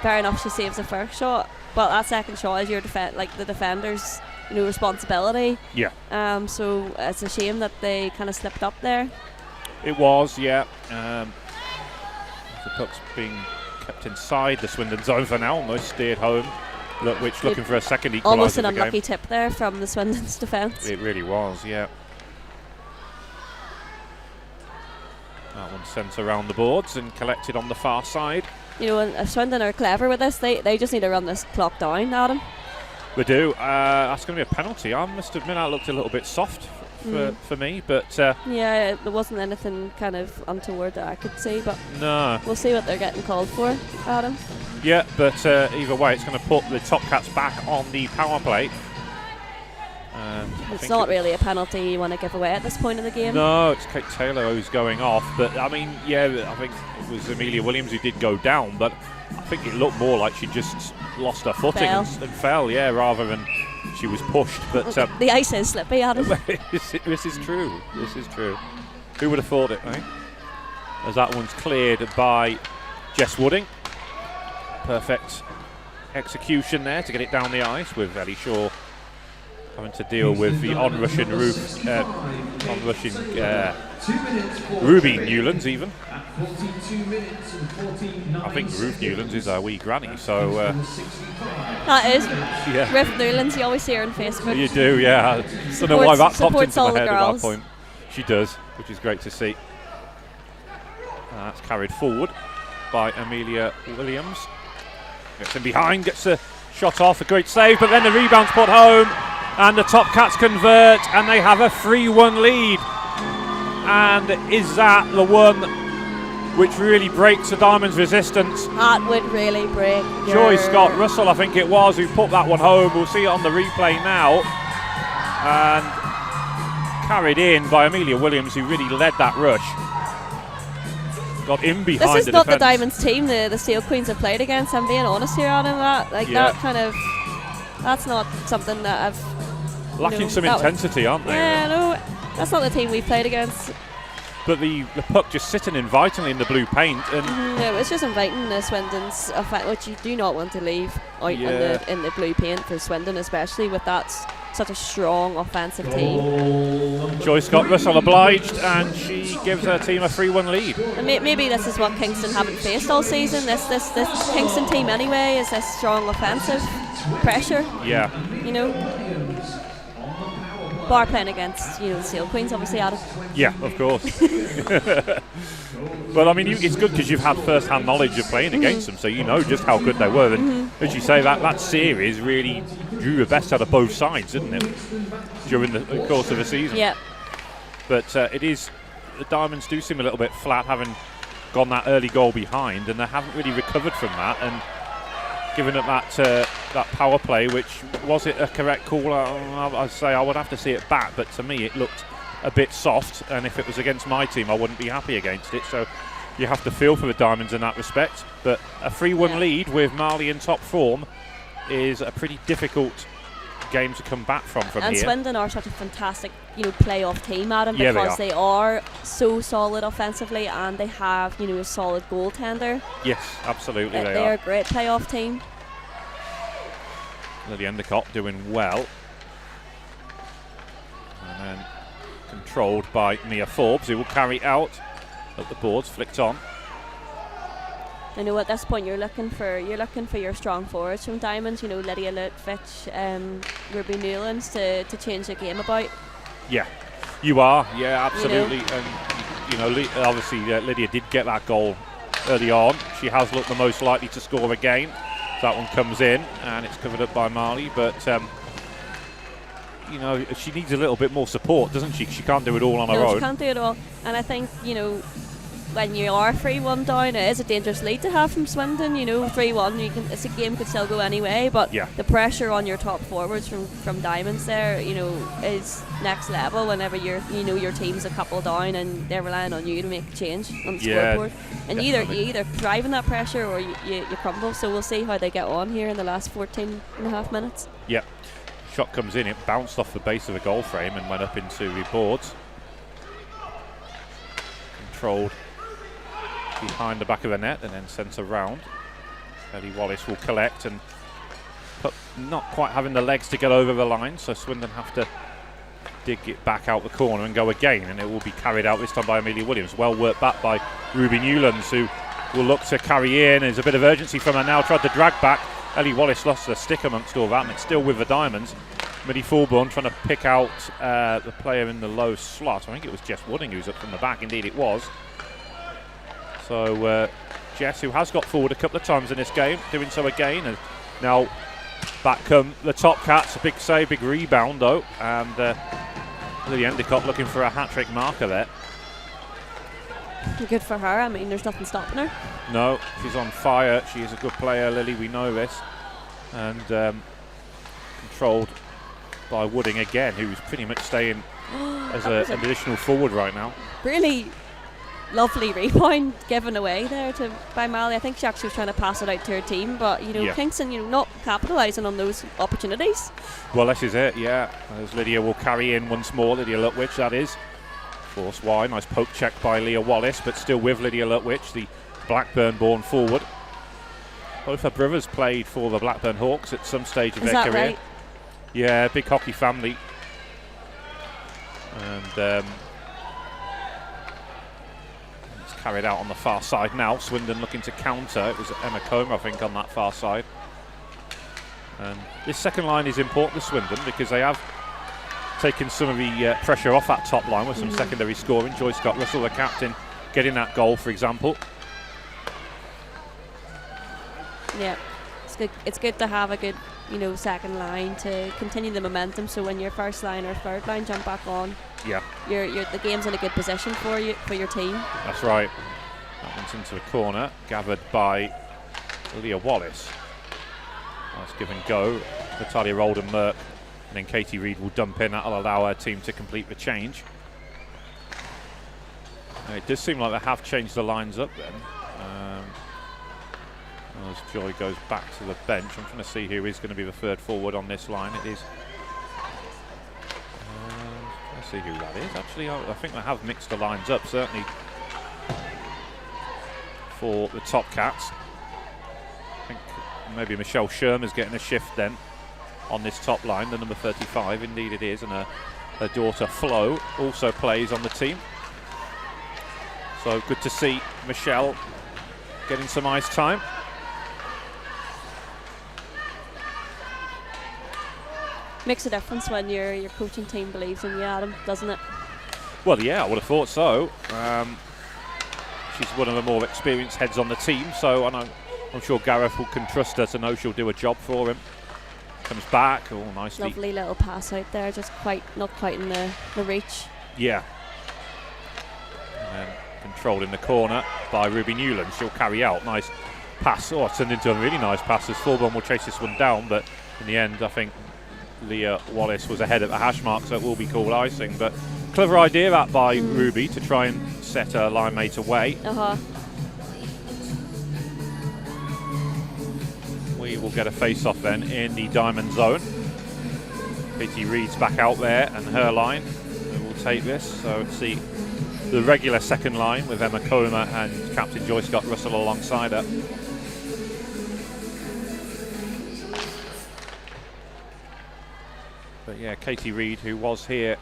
Fair enough, she saves the first shot, but that second shot is your the defender's responsibility. Yeah. So it's a shame that they kind of slipped up there. It was, yeah. The puck's being kept inside the Swindon zone for now, almost steered home. Looking for a second equaliser. Almost an unlucky tip there from the Swindon's defence. It really was, yeah. That one sent around the boards and collected on the far side. And Swindon are clever with this. They just need to run this clock down, Adam. We do. That's going to be a penalty. I must admit that looked a little bit soft for me, but yeah, there wasn't anything kind of untoward that I could see, but no, we'll see what they're getting called for, Adam. Yeah, but either way, it's going to put the Topcats back on the power play. It's not really a penalty you want to give away at this point in the game. No, it's Kate Taylor who's going off, but I mean, yeah, I think it was Amelia Williams who did go down, but I think it looked more like she just lost her footing and fell, yeah, rather than she was pushed. But the ice is slippy, Adam. This is true. This is true. Who would have thought it, right? As that one's cleared by Jess Wooding. Perfect execution there to get it down the ice, with Ellie Shaw having to deal with the onrushing Ruby Newlands even. I think Ruth Newlands is our wee granny, so that is. Yeah. Ruth Newlands, you always see her on Facebook. You do, yeah. I don't know why that popped into my head at that point. She does, which is great to see. That's carried forward by Amelia Williams. Gets in behind, gets a shot off, a great save, but then the rebound's put home, and the Topcats convert, and they have a 3-1 lead. And is that the one which really breaks the Diamonds' resistance? That would really break. Joyce Scott Russell, I think it was, who put that one home. We'll see it on the replay now. And carried in by Amelia Williams, who really led that rush. Got in behind the defence. This is not the Diamonds team the Steel Queens have played against. I'm being honest here, Adam. That's not something that I've lacking some intensity, aren't they? Yeah, no, that's not the team we played against. But the puck just sitting invitingly in the blue paint, and it was just inviting the Swindon's effect, which you do not want to leave out in the blue paint for Swindon, especially with that such a strong offensive team. Joyce Scott Russell obliged, and she gives her team a 3-1 lead. And maybe this is what Kingston haven't faced all season. This Kingston team anyway is this strong offensive pressure. Yeah. Bar playing against the Steel Queens, obviously, Adam. Yeah, of course. But I mean, it's good because you've had first-hand knowledge of playing against them, so you know just how good they were. And as you say, that series really drew the best out of both sides, didn't it? During the course of the season. Yeah. But the Diamonds do seem a little bit flat, having gone that early goal behind, and they haven't really recovered from that. And given up that power play, which was it a correct call? I'd say I would have to see it back, but to me it looked a bit soft, and if it was against my team I wouldn't be happy against it, so you have to feel for the Diamonds in that respect. But a 3-1 lead with Marley in top form is a pretty difficult game to come back from and here. Swindon are such a fantastic, playoff team, Adam, Yeah, because they are so solid offensively and they have, a solid goaltender. Yes, absolutely they They're are. a great playoff team. Lily Endicott doing well. And then controlled by Mia Forbes, who will carry out at the boards, flicked on. I know at this point you're looking for your strong forwards from Diamonds. Lydia Lutvich, Ruby Newlands to change the game about. Yeah, you are. Yeah, absolutely. And obviously Lydia did get that goal early on. She has looked the most likely to score again. That one comes in and it's covered up by Marley, but she needs a little bit more support, doesn't she? She can't do it all on her own. No, she can't do it all. And I think, when you are 3-1 down, it is a dangerous lead to have from Swindon. 3-1, it's a game could still go anyway, but the pressure on your top forwards from Diamonds there, is next level whenever your team's a couple down and they're relying on you to make a change on the scoreboard. And you either thrive in that pressure or you crumble. So we'll see how they get on here in the last 14 and a half minutes. Yeah. Shot comes in, it bounced off the base of the goal frame and went up into the boards. Controlled behind the back of the net and then sent around. Ellie Wallace will collect and not quite having the legs to get over the line, so Swindon have to dig it back out the corner and go again, and it will be carried out this time by Amelia Williams. Well worked back by Ruby Newlands, who will look to carry in. There's a bit of urgency from her now, tried to drag back. Ellie Wallace lost her stick amongst all that, and it's still with the Diamonds. Millie Fulbourn trying to pick out the player in the low slot. I think it was Jess Wooding who's up from the back. Indeed it was. So Jess, who has got forward a couple of times in this game, doing so again. And now back come the Topcats. A big save, big rebound though. And Lily Endicott looking for a hat-trick marker there. Good for her. I mean, there's nothing stopping her. No, she's on fire. She is a good player, Lily. We know this. And controlled by Wooding again, who's pretty much staying as an additional forward right now. Really lovely rebound given away there by Mally. I think she actually was trying to pass it out to her team, but Kingston, not capitalising on those opportunities. Well, this is it, yeah. As Lydia will carry in once more, Lydia Lutwich, that is. Force wide, nice poke check by Leah Wallace, but still with Lydia Lutwich, the Blackburn-born forward. Both her brothers played for the Blackburn Hawks at some stage of their career. Right? Yeah, big hockey family. And it's carried out on the far side now. Swindon looking to counter. It was Emma Comer, I think, on that far side. And this second line is important to Swindon because they have taken some of the pressure off that top line with some secondary scoring. Joy Scott Russell, the captain, getting that goal, for example. Yeah, it's good to have a good second line to continue the momentum, so when your first line or third line jump back on, the game's in a good position for your team. That's right. That one's into the corner, gathered by Leah Wallace. Nice give and go. Natalia Rolden-Merck, and then Katie Reid will dump in. That'll allow her team to complete the change. It does seem like they have changed the lines up then. As Joy goes back to the bench, I'm trying to see who is going to be the third forward on this line. It is. Let's see who that is. Actually, I think they have mixed the lines up, certainly for the Topcats. I think maybe Michelle Shermer's getting a shift then on this top line, the number 35. Indeed it is, and her daughter Flo also plays on the team. So good to see Michelle getting some ice time. Makes a difference when your coaching team believes in you, Adam, doesn't it? Well, yeah, I would have thought so. She's one of the more experienced heads on the team, so I'm sure Gareth can trust her to know she'll do a job for him. Comes back, nicely. Lovely little pass out there, just not quite in the reach. Yeah. And then controlled in the corner by Ruby Newland. She'll carry out. Nice pass. Oh, it turned into a really nice pass as Fulbourn will chase this one down, but in the end, I think Leah Wallace was ahead at the hash mark, so it will be called icing. But clever idea that by Ruby to try and set her line mate away. We will get a face-off then in the diamond zone. Katie Reed's back out there, and her line will take this. So it's the regular second line with Emma Comer and Captain Joyce Scott Russell alongside her. But yeah, Katie Reed, who was here,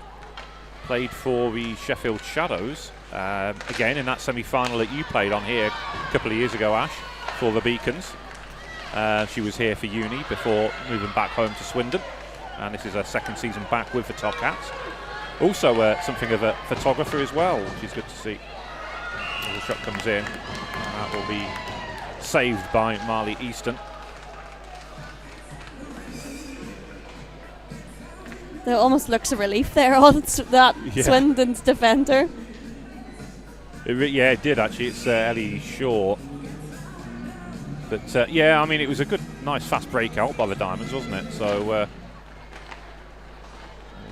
played for the Sheffield Shadows, again in that semi-final that you played on here a couple of years ago, Ash, for the Beacons. She was here for uni before moving back home to Swindon, and this is her second season back with the Topcats. Also something of a photographer as well, which is good to see. The shot comes in, and that will be saved by Marley Easton. There almost looks a relief there on that Swindon's defender. Yeah, it did actually. It's Ellie Shaw. But yeah, I mean, it was a good, nice, fast breakout by the Diamonds, wasn't it? So we'll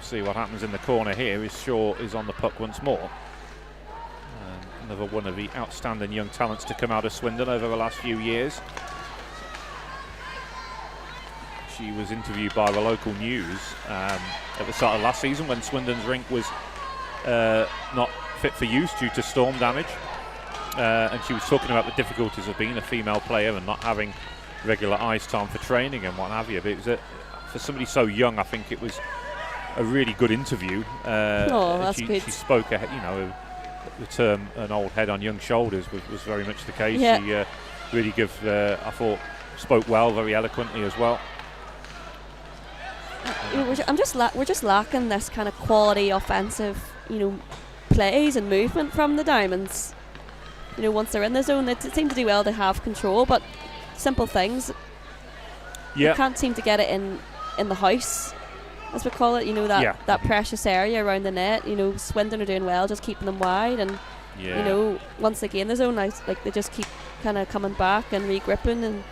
see what happens in the corner here. Is Shaw is on the puck once more. Another one of the outstanding young talents to come out of Swindon over the last few years. She was interviewed by the local news at the start of last season when Swindon's rink was not fit for use due to storm damage. And she was talking about the difficulties of being a female player and not having regular ice time for training and what have you. But it was for somebody so young, I think it was a really good interview. That's good. She spoke, you know, the term "an old head on young shoulders" was very much the case. Yeah. She really I thought, spoke well, very eloquently as well. We're just lacking this kind of quality offensive, you know, plays and movement from the Diamonds. You know, once they're in the zone, they seem to do well to have control, but simple things. Yeah. They can't seem to get it in the house, as we call it. You know, that precious area around the net. You know, Swindon are doing well, just keeping them wide, and you know, once they gain the zone, like they just keep kind of coming back and regripping. And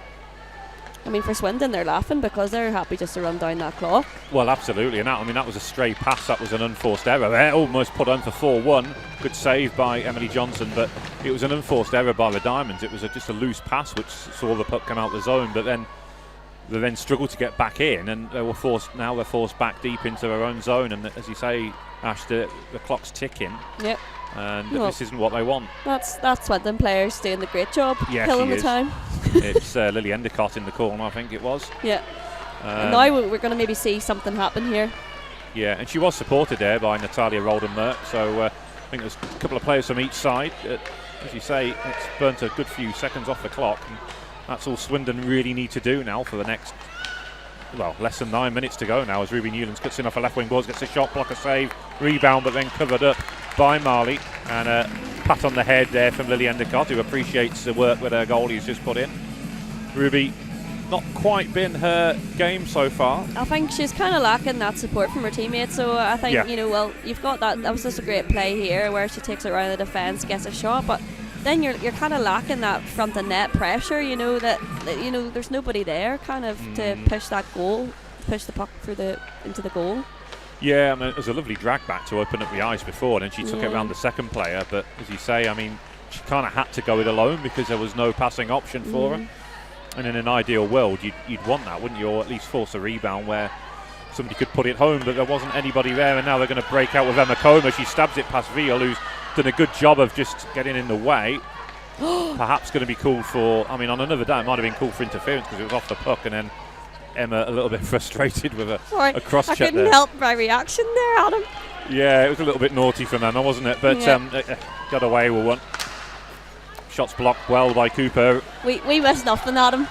I mean, for Swindon, they're laughing because they're happy just to run down that clock. Well, absolutely, and that was a stray pass. That was an unforced error. They almost put on for 4-1. Good save by Emily Johnson, but it was an unforced error by the Diamonds. It was just a loose pass which saw the puck come out the zone, but then they then struggled to get back in, and they were forced. Now they're forced back deep into their own zone, and as you say, Ash, the clock's ticking. Yep. And this isn't what they want. That's Swindon players doing the great job, killing the time. It's Lily Endicott in the corner, I think it was. Yeah. And now we're going to maybe see something happen here. Yeah, and she was supported there by Natalia Rolden-Merck, so I think there's a couple of players from each side. As you say, it's burnt a good few seconds off the clock, and that's all Swindon really need to do now for the next, well, less than 9 minutes to go now, as Ruby Newlands cuts in off a left wing boards, gets a shot, block, a save, rebound, but then covered up by Marley, and a pat on the head there from Lily Endicott, who appreciates the work that her goalie's just put in. Ruby, not quite been her game so far. I think she's kind of lacking that support from her teammates, so I think, you know, well, you've got that was just a great play here where she takes it around the defence, gets a shot, but then you're kind of lacking that front of net pressure, you know, that you know, there's nobody there kind of to push that goal, push the puck into the goal. Yeah, I mean, it was a lovely drag back to open up the ice before, and then she took it around the second player, but as you say, I mean, she kind of had to go it alone because there was no passing option for her. And in an ideal world, you'd want that, wouldn't you? Or at least force a rebound where somebody could put it home, but there wasn't anybody there, and now they're going to break out with Emma Comer. She stabs it past Veal, who's done a good job of just getting in the way. Perhaps going to be called for, I mean, on another day it might have been called for interference because it was off the puck, and then Emma a little bit frustrated with a cross check there. I couldn't help my reaction there, Adam. Yeah, it was a little bit naughty from Emma, wasn't it? But got away with one. Shots blocked well by Cooper. We missed nothing, Adam.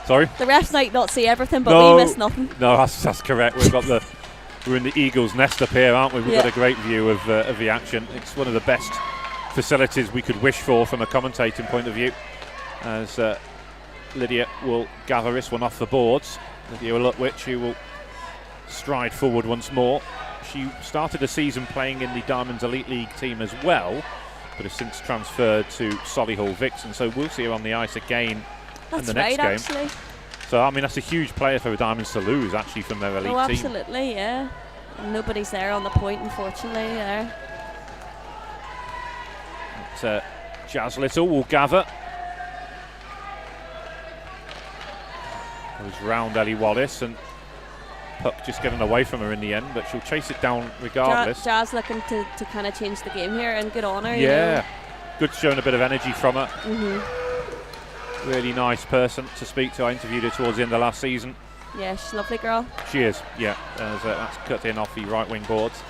Sorry? The refs might not see everything, but we missed nothing. No, that's correct. We're in the Eagle's nest up here, aren't we? We've got a great view of the action. It's one of the best facilities we could wish for from a commentating point of view, as Lydia will gather this one off the boards. Lydia Lutwich, who will stride forward once more. She started the season playing in the Diamonds Elite League team as well, but has since transferred to Solihull Vixen, so we'll see her on the ice again in the next game. Actually. So, I mean, that's a huge player for the Diamonds to lose, actually, from their elite team. Absolutely, yeah. And nobody's there on the point, unfortunately, there. But, Jazz Little will gather. Goes round Ellie Wallace, and Puck just getting away from her in the end, but she'll chase it down regardless. Jazz looking to kind of change the game here, and good on her. Yeah, good, showing a bit of energy from her. Really nice person to speak to. I interviewed her towards the end of last season. Yeah, she's a lovely girl. She is, yeah. That's cut in off the right wing boards.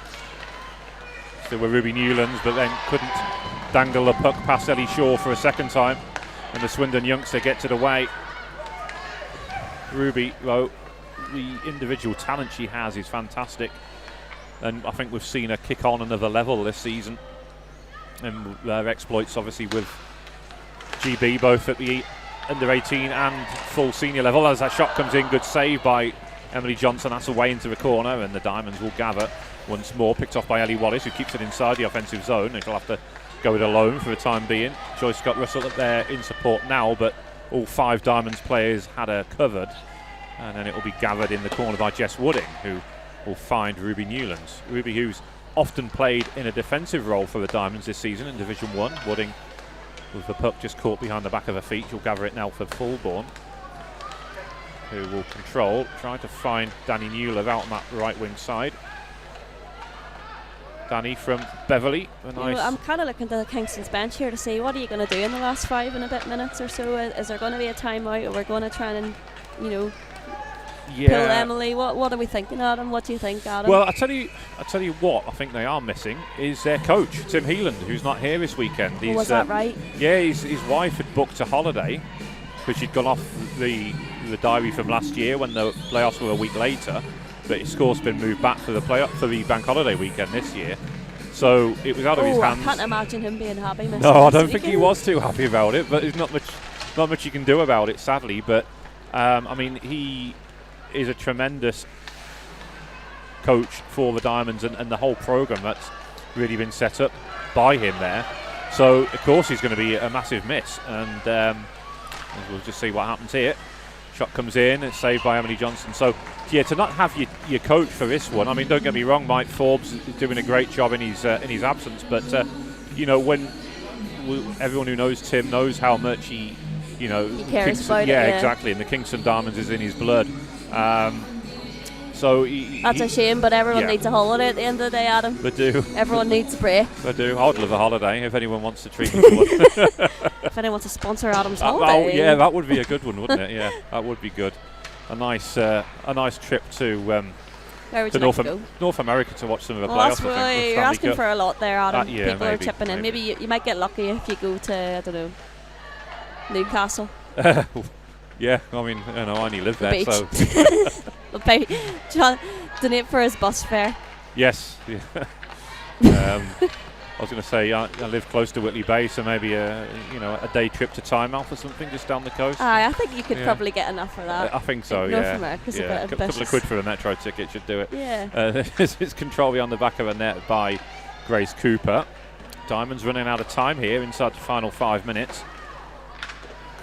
Still with Ruby Newlands, but then couldn't dangle the puck past Ellie Shaw for a second time. And the Swindon youngster gets it away. Ruby, though, the individual talent she has is fantastic. And I think we've seen her kick on another level this season. And their exploits, obviously, with GB, both at the under 18 and full senior level. As that shot comes in, good save by Emily Johnson. That's away into the corner, and the Diamonds will gather once more. Picked off by Ellie Wallace, who keeps it inside the offensive zone, and she'll have to go it alone for the time being. Joyce Scott-Russell up there in support now, but all 5 Diamonds players had her covered, and then it will be gathered in the corner by Jess Wooding, who will find Ruby Newlands. Ruby, who's often played in a defensive role for the Diamonds this season in Division 1. Wooding with the puck just caught behind the back of her feet. She'll gather it now for Fulbourn, who will control, try to find Danny Newlove out on that right wing side. Danny from Beverley. I'm kind of looking to Kingston's bench here to see what are you going to do in the last 5 and a bit minutes or so. Is there going to be a timeout, or we're going to try and, pull Emily? What are we thinking, Adam? What do you think, Adam? Well, I tell you what I think they are missing is their coach, Tim Heeland, who's not here this weekend. Was that right? Yeah, his wife had booked a holiday because she'd gone off the diary from last year when the playoffs were a week later. But his score's been moved back for the bank holiday weekend this year, so it was out of his hands. I can't imagine him being happy. No, I don't think he was too happy about it, but there's not much you can do about it, sadly. But he is a tremendous coach for the Diamonds and the whole program that's really been set up by him there. So of course he's going to be a massive miss, and we'll just see what happens here. Shot comes in, it's saved by Emily Johnson. So, yeah, to not have your coach for this one, I mean, don't get me wrong, Mike Forbes is doing a great job in his absence, but when everyone who knows Tim knows how much he cares about it. Yeah, exactly, and the Kingston Diamonds is in his blood. So that's a shame, but everyone needs a holiday at the end of the day, Adam. They do. Everyone needs a break. They do. I'd love a holiday if anyone wants to treat me to one. If anyone wants to sponsor Adam's holiday. Oh, yeah, that would be a good one, wouldn't it? Yeah, that would be good. A nice trip to Where would you like to go? North America to watch some of the playoffs. I think, you're asking for a lot there, Adam. Yeah, people are chipping in. Maybe you might get lucky if you go to, I don't know, Newcastle. Yeah, I mean, I only live there, beach. so. Donate for his bus fare. Yes. Yeah. I was going to say I live close to Whitley Bay, so maybe a day trip to Tynemouth or something just down the coast. I think you could probably get enough for that. I think so. North America's a bit a couple of quid for a metro ticket should do it. Yeah. It's control beyond the back of a net by Grace Cooper. Diamonds running out of time here inside the final 5 minutes.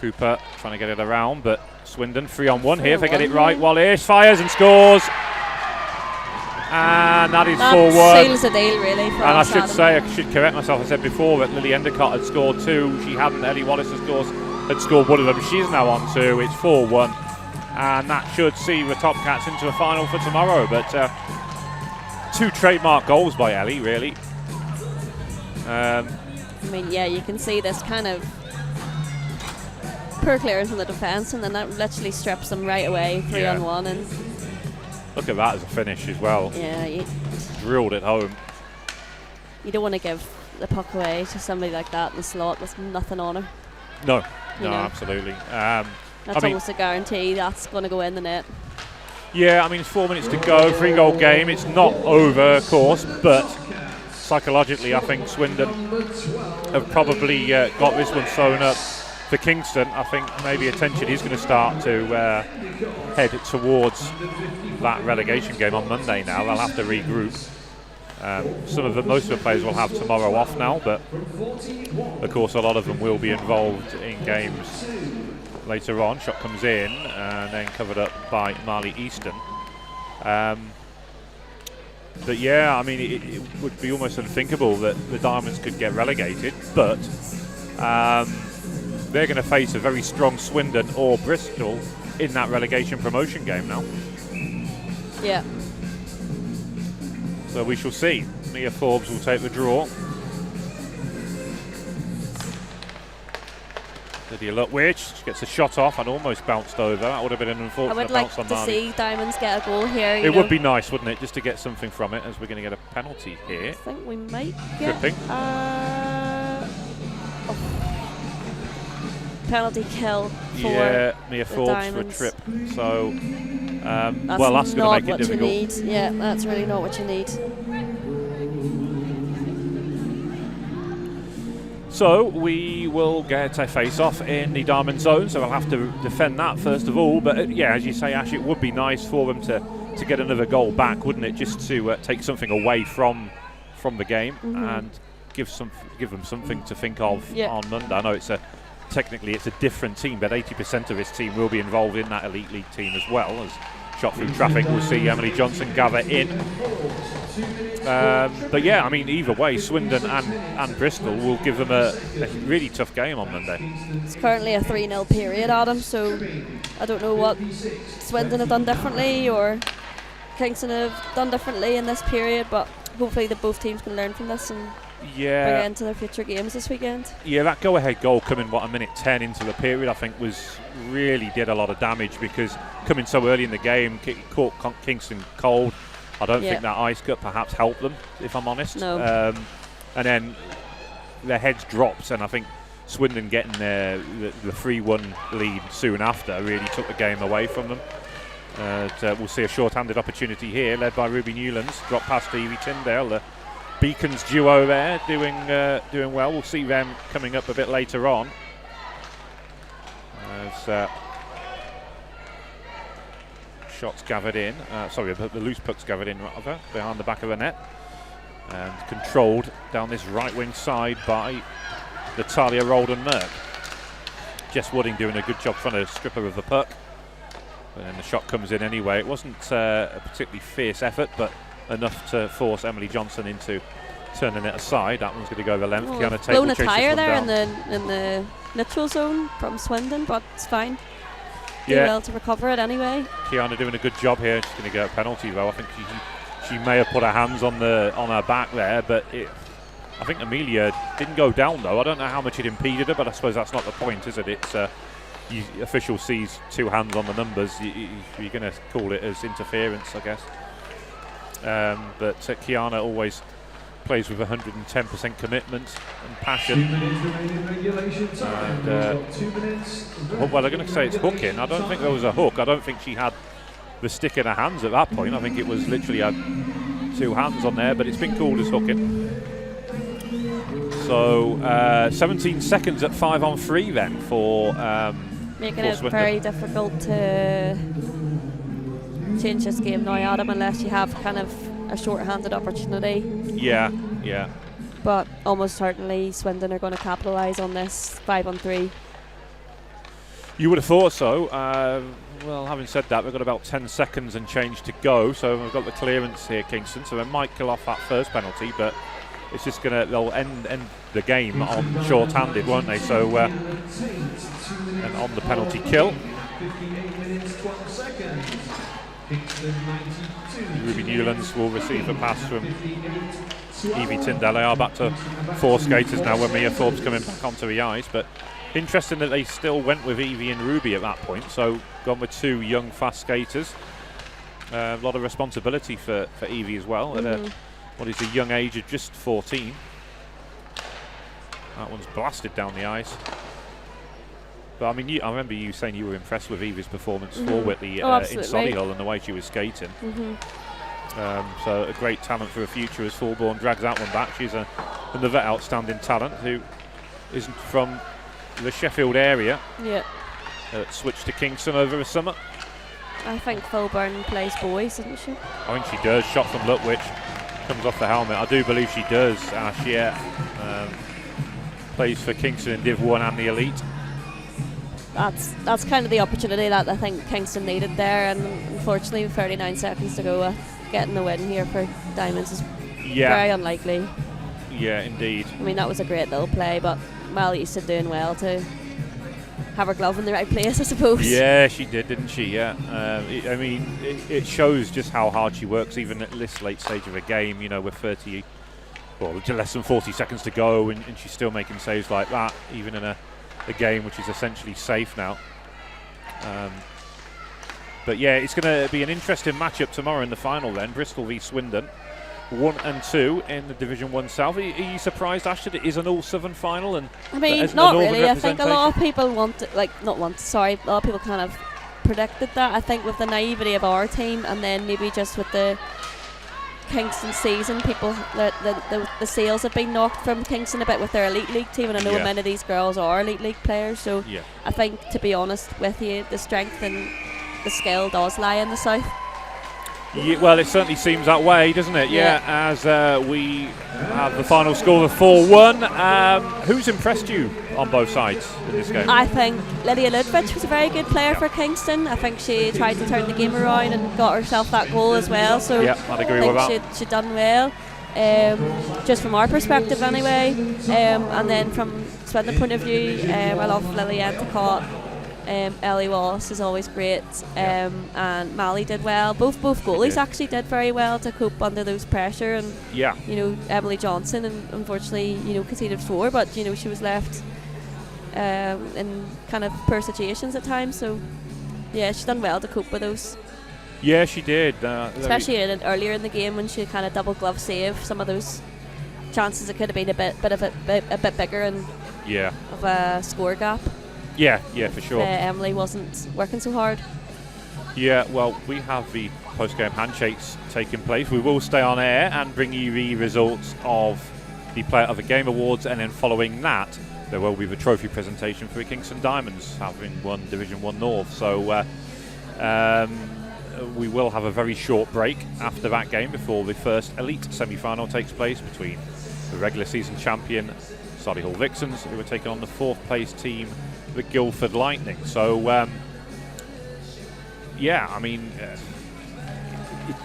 Cooper trying to get it around, but Swindon 3-on-1 here if they get it right. Wallace fires and scores. And that is 4-1. Seals the deal, really. And I should correct myself. I said before that Lily Endicott had scored 2. She hadn't. Ellie Wallace, of course, had scored one of them. She's now on 2. It's 4-1. And that should see the Topcats into a final for tomorrow. But 2 trademark goals by Ellie, really. You can see this kind of poor clearance from the defence, and then that literally strips them right away, 3-on-1. And look at that as a finish as well. Yeah, drilled it home. You don't want to give the puck away to somebody like that in the slot with nothing on her. No, absolutely. That's almost a guarantee that's going to go in the net. Yeah, I mean, it's 4 minutes to go, 3-goal game. It's not over, of course, but psychologically, I think Swindon have probably got this one sewn up. For Kingston, I think maybe attention is going to start to head towards that relegation game on Monday now. They'll have to regroup. Most of the players will have tomorrow off now, but of course a lot of them will be involved in games later on. Shot comes in and then covered up by Marley Easton. But yeah, I mean, it would be almost unthinkable that the Diamonds could get relegated, but they're going to face a very strong Swindon or Bristol in that relegation promotion game now. Yeah. So we shall see. Mia Forbes will take the draw. Lydia Lutwich gets a shot off and almost bounced over. That would have been an unfortunate I would like bounce on to Marnie. see Diamonds get a goal here. It would be nice, wouldn't it, just to get something from it, as we're going to get a penalty here. I think we might get Tripping. Penalty kill for Mia the Forbes Diamonds. for a trip. So, That's well, that's going to make it not what you difficult. need. Yeah, that's really not what you need. So we will get a face-off in the Diamond Zone, so we'll have to defend that first of all. But yeah, as you say, Ash, it would be nice for them to get another goal back, wouldn't it? Just to take something away from the game and give them something to think of on Monday. I know technically it's a different team, but 80% of this team will be involved in that Elite League team as well. As shot through traffic, we'll see Emily Johnson gather in. But yeah, I mean, either way, Swindon and Bristol will give them a really tough game on Monday. It's currently a 3-0 period, Adam, so I don't know what Swindon have done differently or Kingston have done differently in this period, but hopefully both teams can learn from this and bring it into their future games this weekend. Yeah, that go-ahead goal coming, a minute 10 into the period, I think really did a lot of damage, because coming so early in the game, caught Kingston cold. I don't think that ice cut perhaps helped them, if I'm honest. No. And then their heads dropped, and I think Swindon getting the 3-1 lead soon after really took the game away from them. We'll see a short-handed opportunity here, led by Ruby Newlands. Drop past to Evie Tyndale, the Beacons duo there, doing well. We'll see them coming up a bit later on. As shots gathered in, the loose puck's gathered in rather, behind the back of the net. And controlled down this right wing side by Natalia Rolden-Merck. Jess Wooding doing a good job trying to strip her of the puck. And then the shot comes in anyway. It wasn't a particularly fierce effort, but enough to force Emily Johnson into turning it aside. That one's going to go the length. Kiana Tate blown will a chase tyre this one there down. in the neutral zone from Swindon, but it's fine. Do well to recover it anyway. Kiana doing a good job here. She's going to get a penalty though. I think she may have put her hands on her back there, but I think Amelia didn't go down though. I don't know how much it impeded her, but I suppose that's not the point, is it? It's official sees two hands on the numbers. You're going to call it as interference, I guess. But Kiana always plays with 110% commitment and passion. 2 minutes remaining regulation time. And, 2 minutes. well, they're going to say it's hooking. I don't think there was a hook. I don't think she had the stick in her hands at that point. I think it was literally had two hands on there, but it's been called as hooking. So 17 seconds at 5-on-3 then for making it very difficult to change this game now, Adam, unless you have kind of a short-handed opportunity. Yeah. But almost certainly Swindon are going to capitalise on this 5-on-3. You would have thought so. Well, having said that, we've got about 10 seconds and change to go, so we've got the clearance here, Kingston, so they might kill off that first penalty, but it's just they'll end the game on short-handed, won't they? So, and on the penalty kill. 58 minutes, 12 seconds. Kingston 92. Ruby Newlands will receive a pass from Evie Tyndale. They are back to four skaters now when Mia Forbes coming back onto the ice, but interesting that they still went with Evie and Ruby at that point, so gone with two young, fast skaters. A lot of responsibility for Evie as well, at what is a young age of just 14. That one's blasted down the ice. But I mean, I remember you saying you were impressed with Evie's performance for Whitley in Solihull and the way she was skating. So a great talent for a future as Fulbourn drags that one back. She's another outstanding talent who isn't from the Sheffield area. Yeah. Switched to Kingston over the summer. I think Fulbourn plays boys, doesn't she? I think she does. Shot from Lutwich. Comes off the helmet. I do believe she does, Ash, yeah. Plays for Kingston in Div 1 and the Elite. That's kind of the opportunity that I think Kingston needed there, and unfortunately with 39 seconds to go, getting the win here for Diamonds is very unlikely. Yeah, indeed. I mean, that was a great little play, but Mal Easton doing well to have her glove in the right place, I suppose. Yeah, she did, didn't she? Yeah. I mean, it shows just how hard she works, even at this late stage of a game. You know, with less than 40 seconds to go, and she's still making saves like that, even in a game which is essentially safe now. But yeah, it's going to be an interesting matchup tomorrow in the final then. Bristol v Swindon, 1 and 2 in the Division 1 South. Are you surprised, Ash, that it is an all-Southern final? And I mean, not really. I think a lot of people a lot of people kind of predicted that. I think with the naivety of our team, and then maybe just with the Kingston season, the sales have been knocked from Kingston a bit with their Elite League team, and I know many of these girls are Elite League players, so I think, to be honest with you, the strength and the skill does lie in the South. Yeah, well, it certainly seems that way, doesn't it? Yeah, as we have the final score of 4-1. Who's impressed you on both sides in this game? I think Lydia Ludwig was a very good player for Kingston. I think she tried to turn the game around and got herself that goal as well. So I'd agree with that. She'd done well, just from our perspective anyway. And then from Swindon point of view, I love Lillian Tacott. Ellie Wallace is always great, and Mally did well. Both goalies actually did very well to cope under those pressure, and you know, Emily Johnson, and unfortunately, you know, conceded 4, but you know, she was left in kind of poor situations at times. So yeah, she's done well to cope with those. Yeah, she did, especially earlier in the game when she kind of double glove saved some of those chances. It could have been a bit bigger and of a score gap. Yeah, for sure. Emily wasn't working so hard. Yeah, well, we have the post-game handshakes taking place. We will stay on air and bring you the results of the Player of the Game Awards, and then following that, there will be the trophy presentation for the Kingston Diamonds, having won Division 1 North. So we will have a very short break after that game before the first elite semi-final takes place between the regular season champion Solihull Vixens, who are taking on the 4th place team, the Guildford Lightning. So I mean,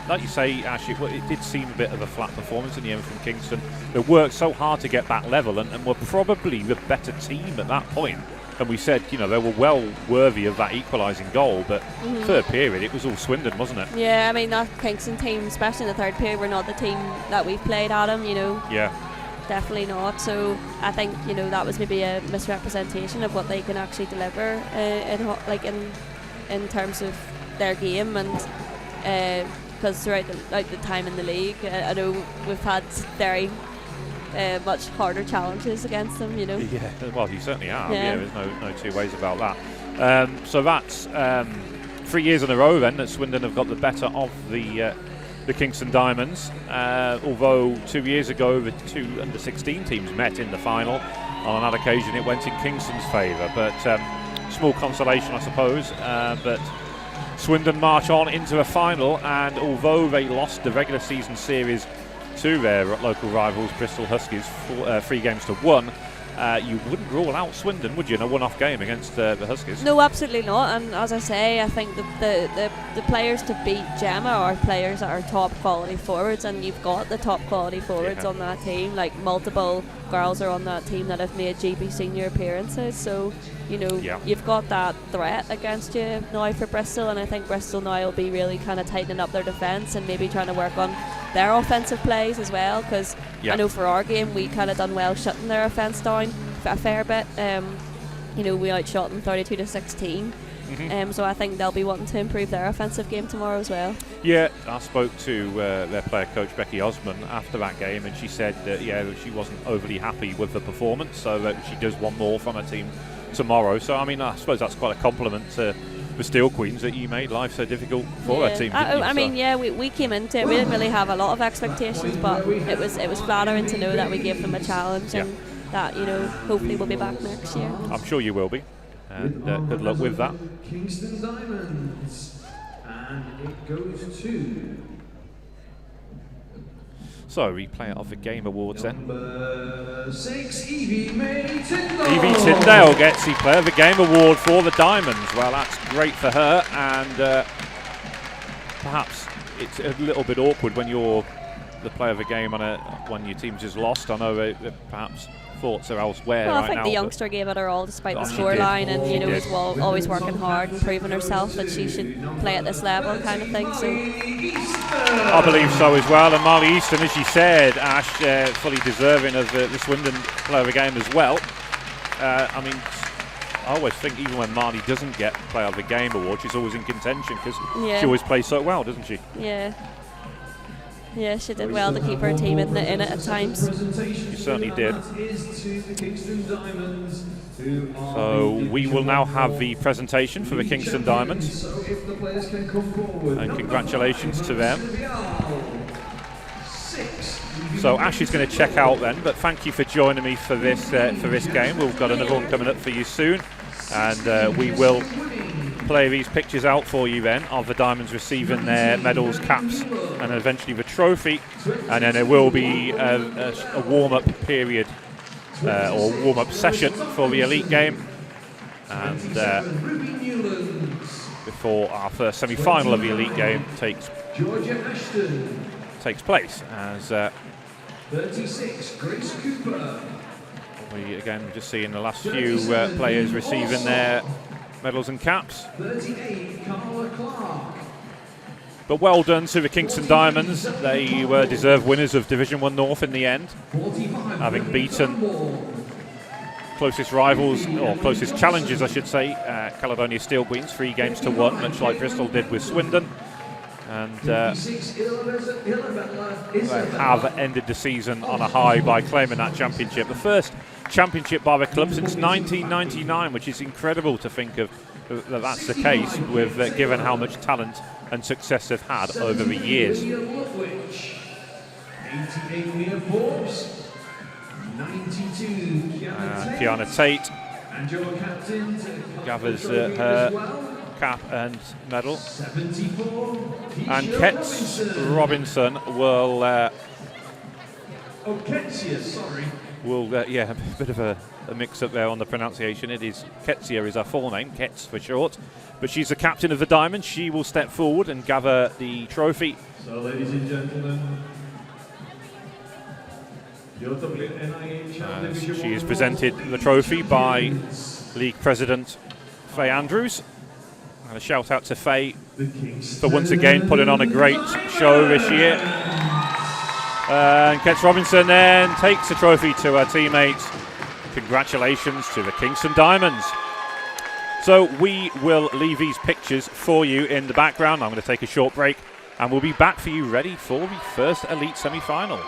like you say, Ash, it did seem a bit of a flat performance in the end from Kingston. They worked so hard to get that level, and were probably the better team at that point. And we said, you know, they were well worthy of that equalising goal, but third period, it was all Swindon, wasn't it? Yeah, I mean, that Kingston team, especially in the third period, were not the team that we've played at them, you know. Yeah. Definitely not. So I think, you know, that was maybe a misrepresentation of what they can actually deliver in terms of their game, and because throughout the time in the league, I know we've had very much harder challenges against them, you know. Yeah, well, you certainly have. Yeah, there's no two ways about that. So that's 3 years in a row then that Swindon have got the better of the Kingston Diamonds, although 2 years ago the 2 under-16 teams met in the final. On that occasion it went in Kingston's favour, but small consolation, I suppose. But Swindon march on into a final, and although they lost the regular season series to their local rivals Bristol Huskies 3 games to 1, you wouldn't rule out Swindon, would you, in a one-off game against the Huskies? No, absolutely not. And as I say, I think the players to beat Gemma are players that are top quality forwards, and you've got the top quality forwards on that team. Like, multiple girls are on that team that have made GB senior appearances, so you know, you've got that threat against you now for Bristol, and I think Bristol now will be really kind of tightening up their defence and maybe trying to work on their offensive plays as well, because I know for our game we kind of done well shutting their offence down a fair bit. You know, we outshot them 32-16. So I think they'll be wanting to improve their offensive game tomorrow as well. Yeah, I spoke to their player coach Becky Osman after that game, and she said that she wasn't overly happy with the performance, so that she does want more from her team tomorrow. So I mean, I suppose that's quite a compliment to the Steel Queens that you made life so difficult for her team. I mean, we came into it. We didn't really have a lot of expectations, but it was flattering to know that we gave them a challenge, and that, you know, hopefully we'll be back next year. I'm sure you will be. And good luck with that. Kingston Diamonds, and it goes to. So, replay of the Game Awards then. Number 6, Evie May Tyndale. Evie Tyndale gets the Player of the Game Award for the Diamonds. Well, that's great for her, and perhaps it's a little bit awkward when you're the play of the game when your team's just lost. I know perhaps thoughts are elsewhere well, right I think now, the youngster gave it her all despite the she scoreline, did. and She you know, did. is always working hard and proving herself that she should play at this level, kind of thing. So I believe so as well. And Marley Easton, as you said, Ash, fully deserving of the Swindon Player of the Game as well. I mean, I always think even when Marley doesn't get Player of the Game award, she's always in contention because she always plays so well, doesn't she? Yeah. Yeah, she did well to keep her team in it at times. She certainly did. So we will now have the presentation for the Kingston Diamonds. And congratulations to them. So Ash is going to check out then, but thank you for joining me for this game. We've got another one coming up for you soon, and we will play these pictures out for you then of the Diamonds receiving their medals, caps, and eventually the trophy. And then there will be a warm-up period or warm-up session for the elite game, and before our first semi-final of the elite game takes place. As 36, Grace Cooper. we again just seeing the last few players receiving their medals and caps. 38, Carla Clark. But well done to the Kingston Diamonds. They were deserved winners of Division 1 North in the end, having beaten closest rivals, or closest challengers I should say, Caledonia Steel Queens 3-1, much like Bristol did with Swindon. And they have ended the season on a high by claiming that championship. The first championship by the club since 1999, which is incredible to think of that that's the case, with given how much talent and success they've had over the years. 88 Mia Forbes, 92 Kiana Tate and your captain gathers her cap and medal. 74, And Kets Robinson will Ketsia, sorry. yeah, a bit of a mix-up there on the pronunciation. It is Ketsia is her full name, Kets for short. But she's the captain of the Diamonds. She will step forward and gather the trophy. So, ladies and gentlemen, your WNIHL She is presented the trophy by League President Faye Andrews. And a shout out to Faye for once again putting on a great show this year. And Kets Robinson then takes the trophy to her teammates. Congratulations to the Kingston Diamonds. So we will leave these pictures for you in the background. I'm going to take a short break and we'll be back for you ready for the first elite semi-final.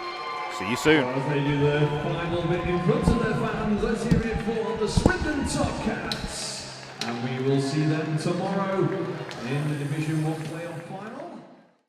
See you soon. As they do their final bit in front of their fans, let's hear it for the Swindon Topcats. And we will see them tomorrow in the Division 1 playoff final.